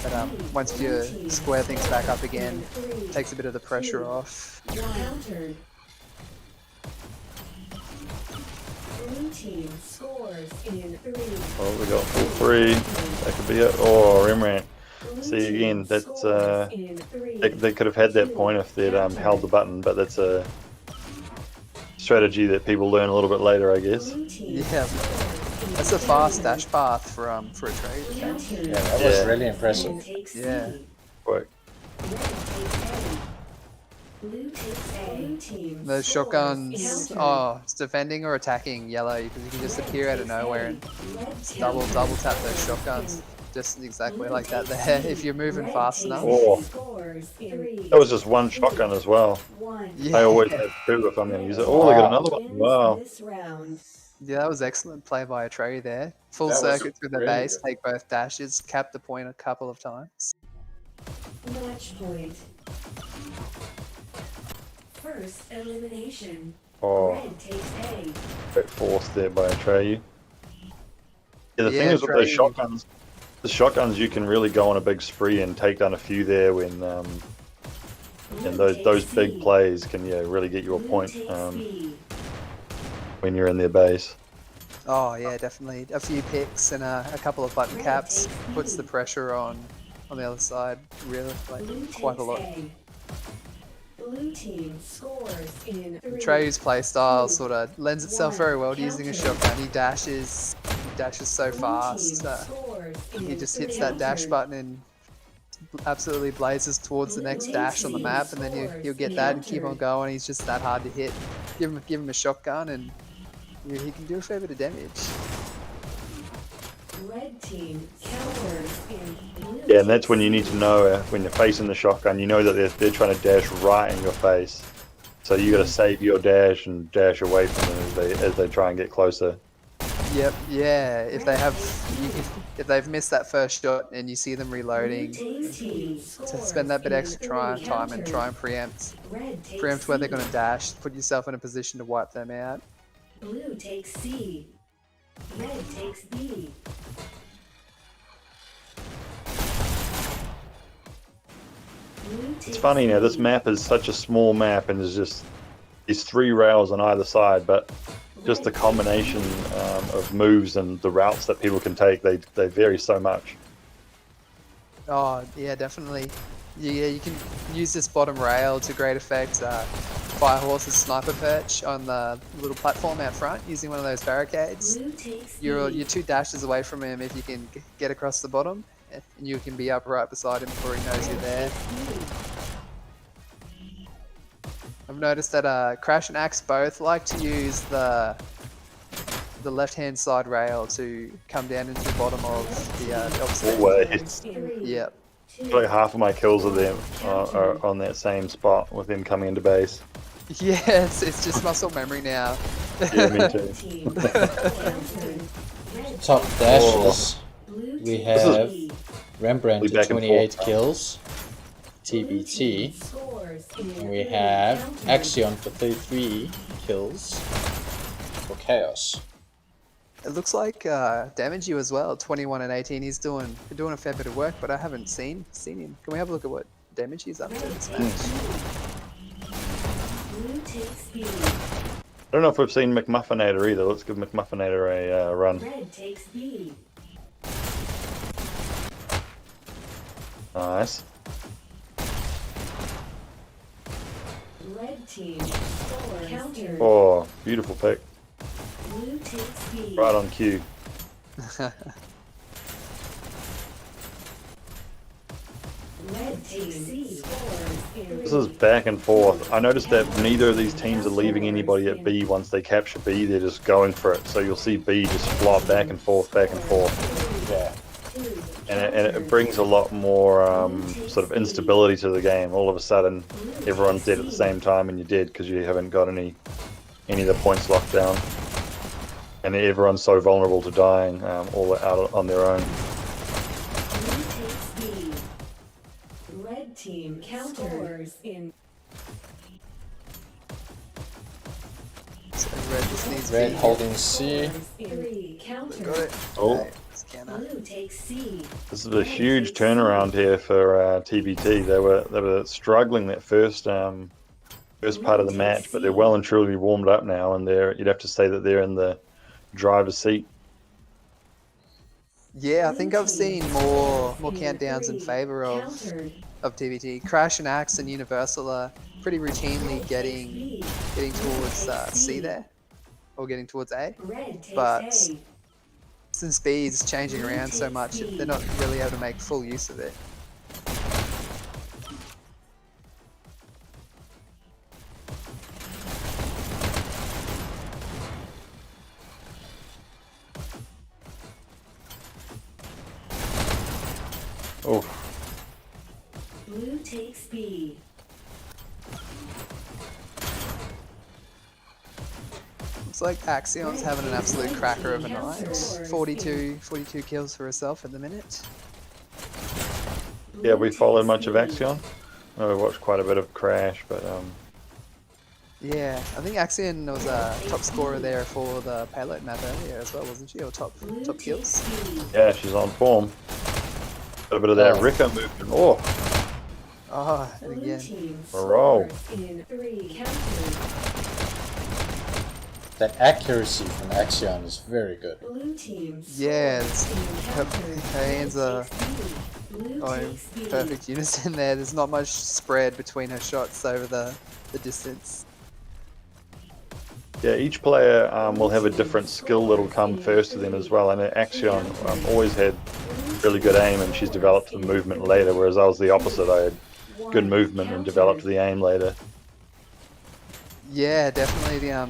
But once you square things back up again, it takes a bit of the pressure off. Countered. Blue team scores in 3. Oh, we got full 3. That could be it. Oh, Renran. See again, that's they could have had that point if they'd held the button, but that's a strategy that people learn a little bit later, I guess. Yeah, that's a fast dash path for a trade. yeah, that was really impressive. Yeah. Quick. Blue takes A. Team Those shotguns, it's defending or attacking yellow because you can just appear out of nowhere and double tap those shotguns. Just exactly like that there, if you're moving fast enough. Oh, scores in that was just one shotgun as well. 1. Yeah. I always have 2 if I'm going to use it. Oh, they got another one. Wow. This round. Yeah, that was excellent play by Atreyu there. Full That was circuit through the really base, good. take both dashes, cap the point a couple of times. Match point. First elimination. Oh, Red takes A. bit forced there by Atreyu. Yeah, the thing Yeah, is with those Atreyu. shotguns, the shotguns you can really go on a big spree and take down a few there when and those big plays can really get you a point when you're in their base. Oh yeah, definitely. A few picks and a couple of button caps puts the pressure on the other side really quite a lot. Blue team scores in 3. Atreyu's playstyle sort of lends itself very well to using a shotgun. He dashes so fast. He just hits that dash button and absolutely blazes towards the next dash on the map, and then you'll get that and keep on going. He's just that hard to hit. Give him a shotgun and he can do a fair bit of damage. Red team counters in blue. Yeah, and that's when you need to know when you're facing the shotgun, you know that they're trying to dash right in your face. So you got to save your dash and dash away from them as they try and get closer. Yep, yeah. If they've missed that first shot and you see them reloading, to spend that bit extra time and try and preempt where they're going to dash, put yourself in a position to wipe them out. Blue takes C. Red takes B. Blue It's takes funny, this C. map is such a small map, and there's just these 3 rails on either side, but just the combination of moves and the routes that people can take, they vary so much. Oh, yeah, definitely. Yeah, you can use this bottom rail to great effect. Fire Horse's sniper perch on the little platform out front using one of those barricades. Blue takes You're B. 2 dashes away from him if you can get across the bottom, and you can be up right beside him before he knows you're there. I've noticed that Crash and Axe both like to use the left-hand side rail to come down into the bottom of the opposite. Always. Yep. Like half of my kills are them are on that same spot with them coming into base. Yes, it's just muscle memory now. Yeah, me too. Team. Top dashes. Blue We takes have B. Rembrandt to Back and 28 forth. kills. Blue team TBT. scores in And we 3 have counting. Axion for 33 kills for Chaos. It looks like Damage You as well, 21 and 18. He's doing a fair bit of work, but I haven't seen him. Can we have a look at what Damage You's up to this match? Blue takes B. I don't know if we've seen McMuffinator either. Let's give McMuffinator a run. Red takes B. Nice. Red team scores counter. Oh, beautiful pick. Blue takes B. Right on cue. Red takes C. Scores in This is back and forth. I noticed that neither of these teams are leaving anybody at B once they capture B. They're just going for it. So you'll see B just flop back and forth, back and forth. Yeah. And it brings a lot more sort of instability to the game. All of a sudden, everyone's dead at the same time, and you're dead because you haven't got any of the points locked down. And everyone's so vulnerable to dying all out on their own. Blue takes B. Red team counters in So Red just needs Red B. holding C. 3 Got counter. it. Oh. Okay, scanner. Blue takes C. This is a huge turnaround here for TBT. They were struggling that first part of the match, but they're well and truly warmed up now, and you'd have to say that they're in the driver's seat. Yeah, I think I've seen more countdowns in favor Countered. of TBT. Crash and Axe and Universal are pretty routinely getting towards C there, or getting towards A. Red takes But A. since B is changing around so much, they're not really able to make full use of it. Oh, Blue takes B. Looks like Axion's having an absolute cracker of a night. 42 kills for herself at the minute. yeah, we followed much of Axion. We watched quite a bit of Crash, but Yeah, I think Axion was a top scorer there for the payload map earlier as well, wasn't she? Or top kills. yeah, she's on form. Got a bit of that Rika movement. Oh, Oh, and Blue again. team A roll. scores in 3 countered. That accuracy from Axion is very good. Blue team Yeah, scores in her countered. hands are Blue going takes B. perfect unison there. There's not much spread between her shots over the distance. yeah, each player will have a different skill that'll come first to them as well. And Axion always had really good aim, and she's developed the movement later, whereas I was the opposite. I had good movement and developed the aim later. Yeah, definitely the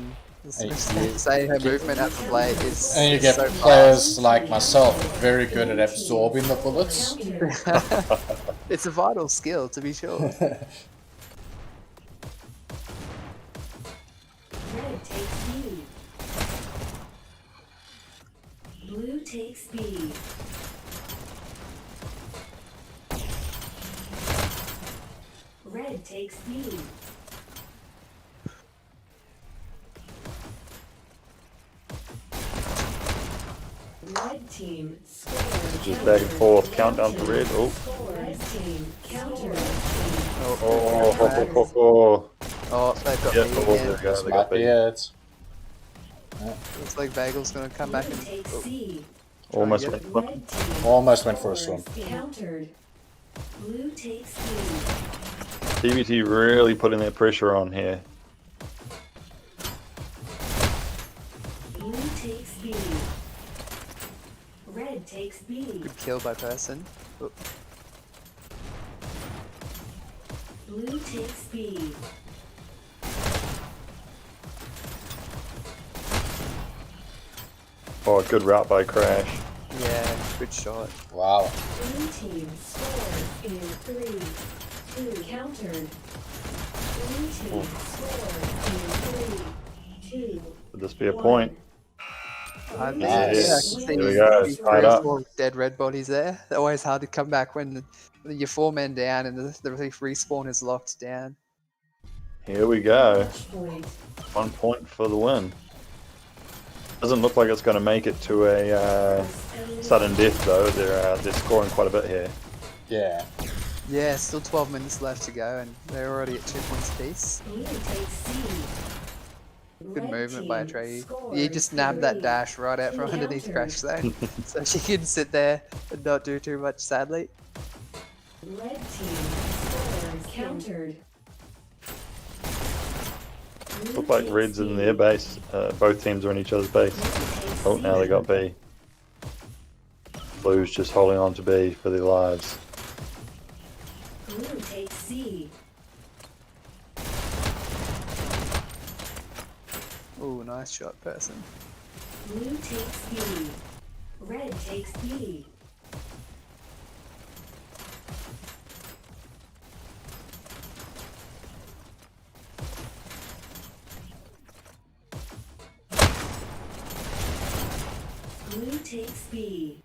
say her movement at the blade is And you is get so players like myself very good at absorbing the bullets. fast. It's a vital skill to be sure. Red takes B. Blue takes B. Red takes B. team scores. Just back and forth. Countdown for red. Oh. Red team counter. Oh. Oh, they've got Yep. me Oh, again. there we go. This They might got be B. it. Looks like Vagel's gonna come back Blue and takes oh, C. Almost Try and went. Red team Almost went for a swim. scores. Countered. Blue takes C. TBT really putting their pressure on here. Blue takes B. Red takes B. good kill by person. Oh, Blue takes B. Oh, good route by Crash. yeah, good shot. Wow. Blue team scores in 3, 2. Countered. Blue team scores in 3, 2. Would this be a point? I think, Nice. yeah, I can see There we go. three Tied or up. four dead red bodies there. They're always hard to come back when you're 4 men down and the respawn is locked down. Here we go. Point. 1 point for the win. Doesn't look like it's going to make it to a sudden death though. They're scoring quite a bit here. Yeah. Yeah, still 12 minutes left to go and they're already at 2 points apiece. Blue takes C. Good Red movement by team Atreyu. scores You just nabbed that 3. dash right out from underneath Countered. Crash Zone. So she can sit there and not do too much, sadly. Red team scores. Countered. Blue Look like takes Red's in B. their base. Both teams are in each other's base. Blue takes Oh, now C. they got B. Blue's just holding on to B for their lives. Blue takes C. Ooh, nice shot, person. Blue takes B. Red takes B. Blue takes B.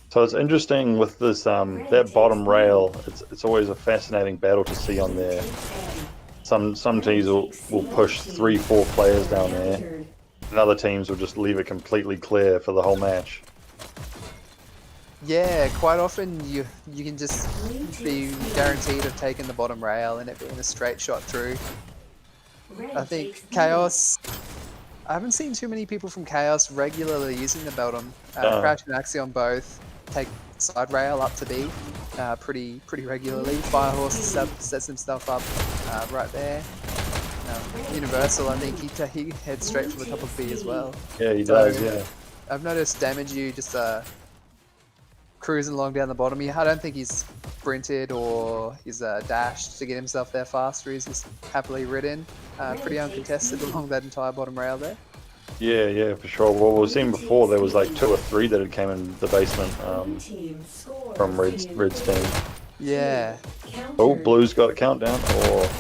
So it's interesting with this that bottom rail. It's always a fascinating battle to see on there. Some teams will push 3-4 players down there, Countered. and other teams will just leave it completely clear for the whole match. Yeah, quite often you can just Blue be takes B. guaranteed of taking the bottom rail and it being a straight shot through. Red I takes think B. KAOS. I haven't seen too many people from KAOS regularly using the bottom. No. Crash and Axion both take side rail up to B pretty regularly. Firehorse sets himself up right there. Universal, I think he heads straight from the top of B as well. Yeah, he does. Yeah. I've noticed Damage You just cruising along down the bottom. I don't think he's sprinted or he's dashed to get himself there faster. He's just happily ridden, pretty uncontested along that entire bottom rail there. Yeah, for sure. Well, we've seen before there was like 2 or 3 that had came in the basement Blue team scores from Red's team. Yeah, Oh, Countered. Blue's got a countdown. Oh,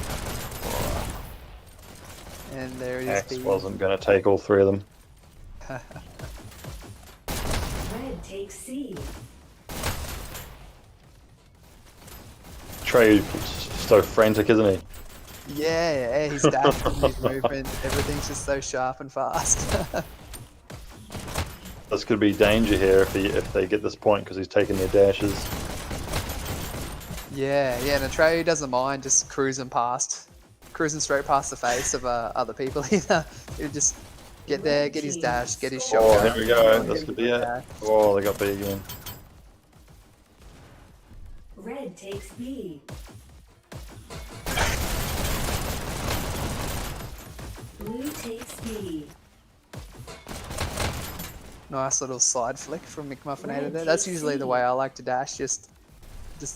and there it is. Axe B. wasn't going to take all 3 of them. Red takes C. Trey so frantic, isn't he? Yeah, his dash, his movement, everything's just so sharp and fast. This could be danger here if they get this point because he's taking their dashes. yeah, and Atreyu doesn't mind just cruising straight past the face of other people either. He'll just get there, get his dash, get his shot. Oh, going, here we go. get This his could be it. dash. Oh, they got B again. Red takes B. Blue takes B. Nice little side flick from McMuffinator there. That's usually the way I like to dash, just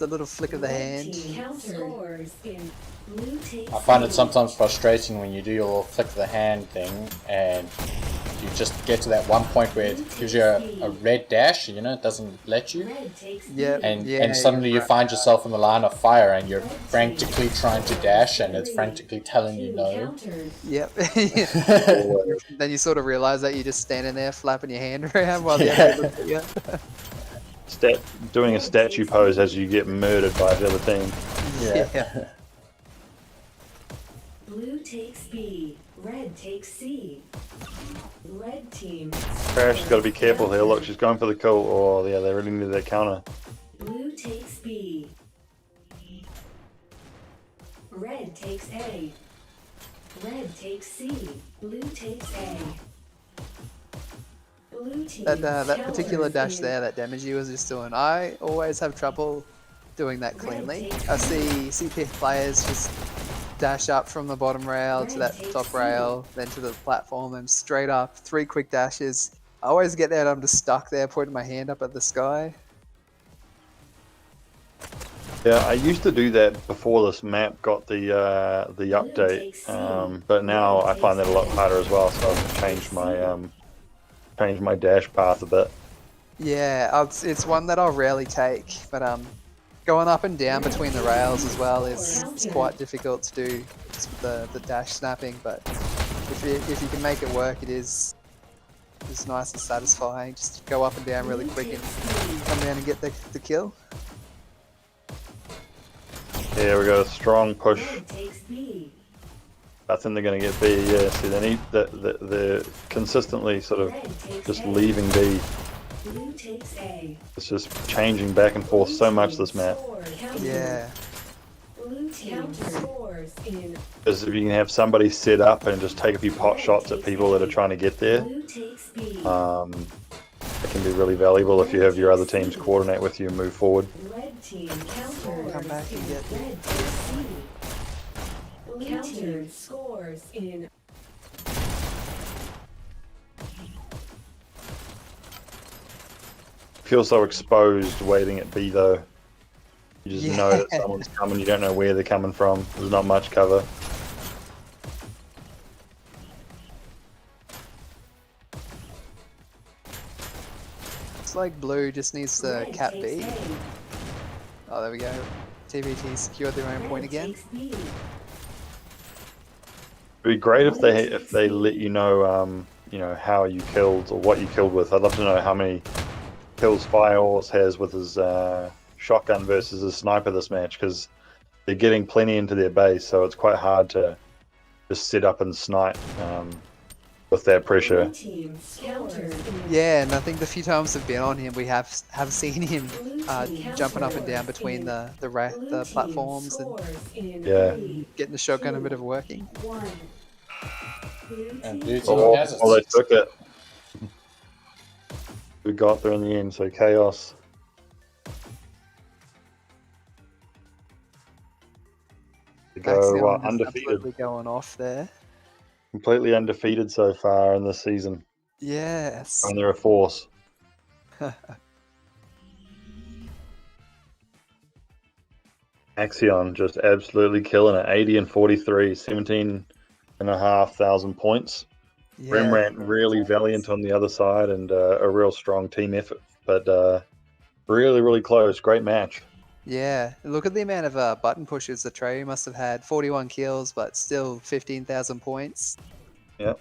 a little flick of the Red hand. team scores in. Blue takes I find it C. sometimes frustrating when you do your little flick of the hand thing and you just get to that one point where it gives you a red dash, it doesn't let you. Red takes B. Yep. And, Yeah, and suddenly you you're right. find yourself in the line of fire and you're frantically trying to dash and it's frantically telling you no. Countered. Yep. Oh, Then you sort of realize that you're just standing there flapping your hand around while the Yeah. other looks at you. Doing a statue pose as you get murdered by the other team. Yeah. Blue takes B. Red takes C. Red team. Crash has got to be careful here. Look, she's going for the kill. Oh, yeah, they really need that counter. Blue takes B. Red takes A. Red takes C. Blue takes A. Blue team. That particular counters dash in. there that Demaji was just doing, I always have trouble doing that cleanly. I see CPF players just dash up from the bottom rail to that top rail, then to the platform, and straight up, 3 quick dashes. I always get there and I'm just stuck there, pointing my hand up at the sky. Yeah, I used to do that before this map got the update, but now I find that a lot harder as well. So I've changed my dash path a bit. Yeah, it's one that I'll rarely take, but going up and down between the rails as well is quite difficult to do just with the dash snapping. But if you can make it work, it's nice and satisfying. Just go up and down really quick and come down and get the kill. Yeah, we got a strong push. Red takes B. I think they're going to get B. Yeah, see, they need they're consistently sort of Red takes just A. leaving B. Blue takes A. It's just changing back and forth so much this map. Yeah. Blue team scores in. Because if you can have somebody set up and just take a few pot shots at people that are trying to get there, Blue takes B. it can be really valuable if you have your other teams coordinate with you and move forward. Red team counters. Come back and get Red takes C. Blue team scores in. Feel so exposed waiting at B though. You just know that Yeah. someone's coming, you don't know where they're coming from. There's not much cover. Looks like Blue just needs to Red cap takes B. A. Oh, there we go. TBT secured their own point Red again. takes B. It'd be great if they let you know how you killed or what you killed with. I'd love to know how many kills FireHorse has with his shotgun versus his sniper this match, because they're getting plenty into their base, so it's quite hard to just sit up and snipe with that pressure. Blue team counters in. Yeah, and I think the few times we've been on him, we have seen him jumping up and down between the Blue team platforms and scores in. Yeah. 3, getting the shotgun a bit of working. 1. Blue And team Blue team Oh, has it. well, they took it. We got there in the end, so KAOS. To go Axion is undefeated. absolutely going off there. Completely undefeated so far in this season. Yes. And they're a force. Axion just absolutely killing it. 80 and 43, 17,500 points. Yeah. Rembrandt really valiant on the other side and a real strong team effort. But really, really close. Great match. Yeah. Look at the amount of button pushes the Trey must have had. 41 kills, but still 15,000 points. Can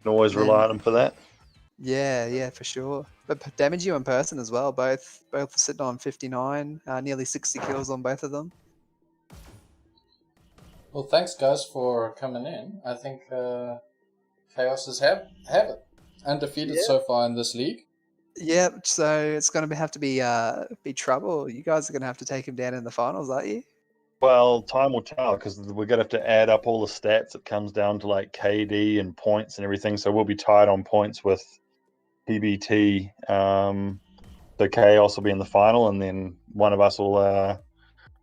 always Yeah. rely on them for that. Yeah, for sure. But damage you in person as well. Both sitting on 59, nearly 60 kills on both of them. Well, thanks guys for coming in. I think KAOS have it undefeated so far in this league. Yep. So it's going to have to be trouble. You guys are going to have to take him down in the finals, aren't you? Well, time will tell, because we're going to have to add up all the stats. It comes down to like KD and points and everything. So we'll be tied on points with TBT. So KAOS will be in the final, and then one of us will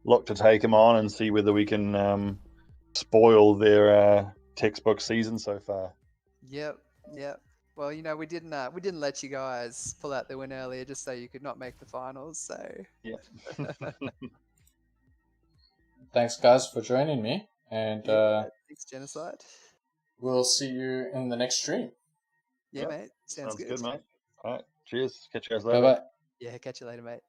look to take him on and see whether we can spoil their textbook season so far. Yep. Well, we didn't let you guys pull out the win earlier just so you could not make the finals. So Yeah. Thanks guys for joining me, and thanks, Genocide. we'll see you in the next stream. Yeah, Yep. mate. Sounds Sounds good, mate. All right. Cheers. Catch you guys Bye later. bye. Yeah, catch you later, mate.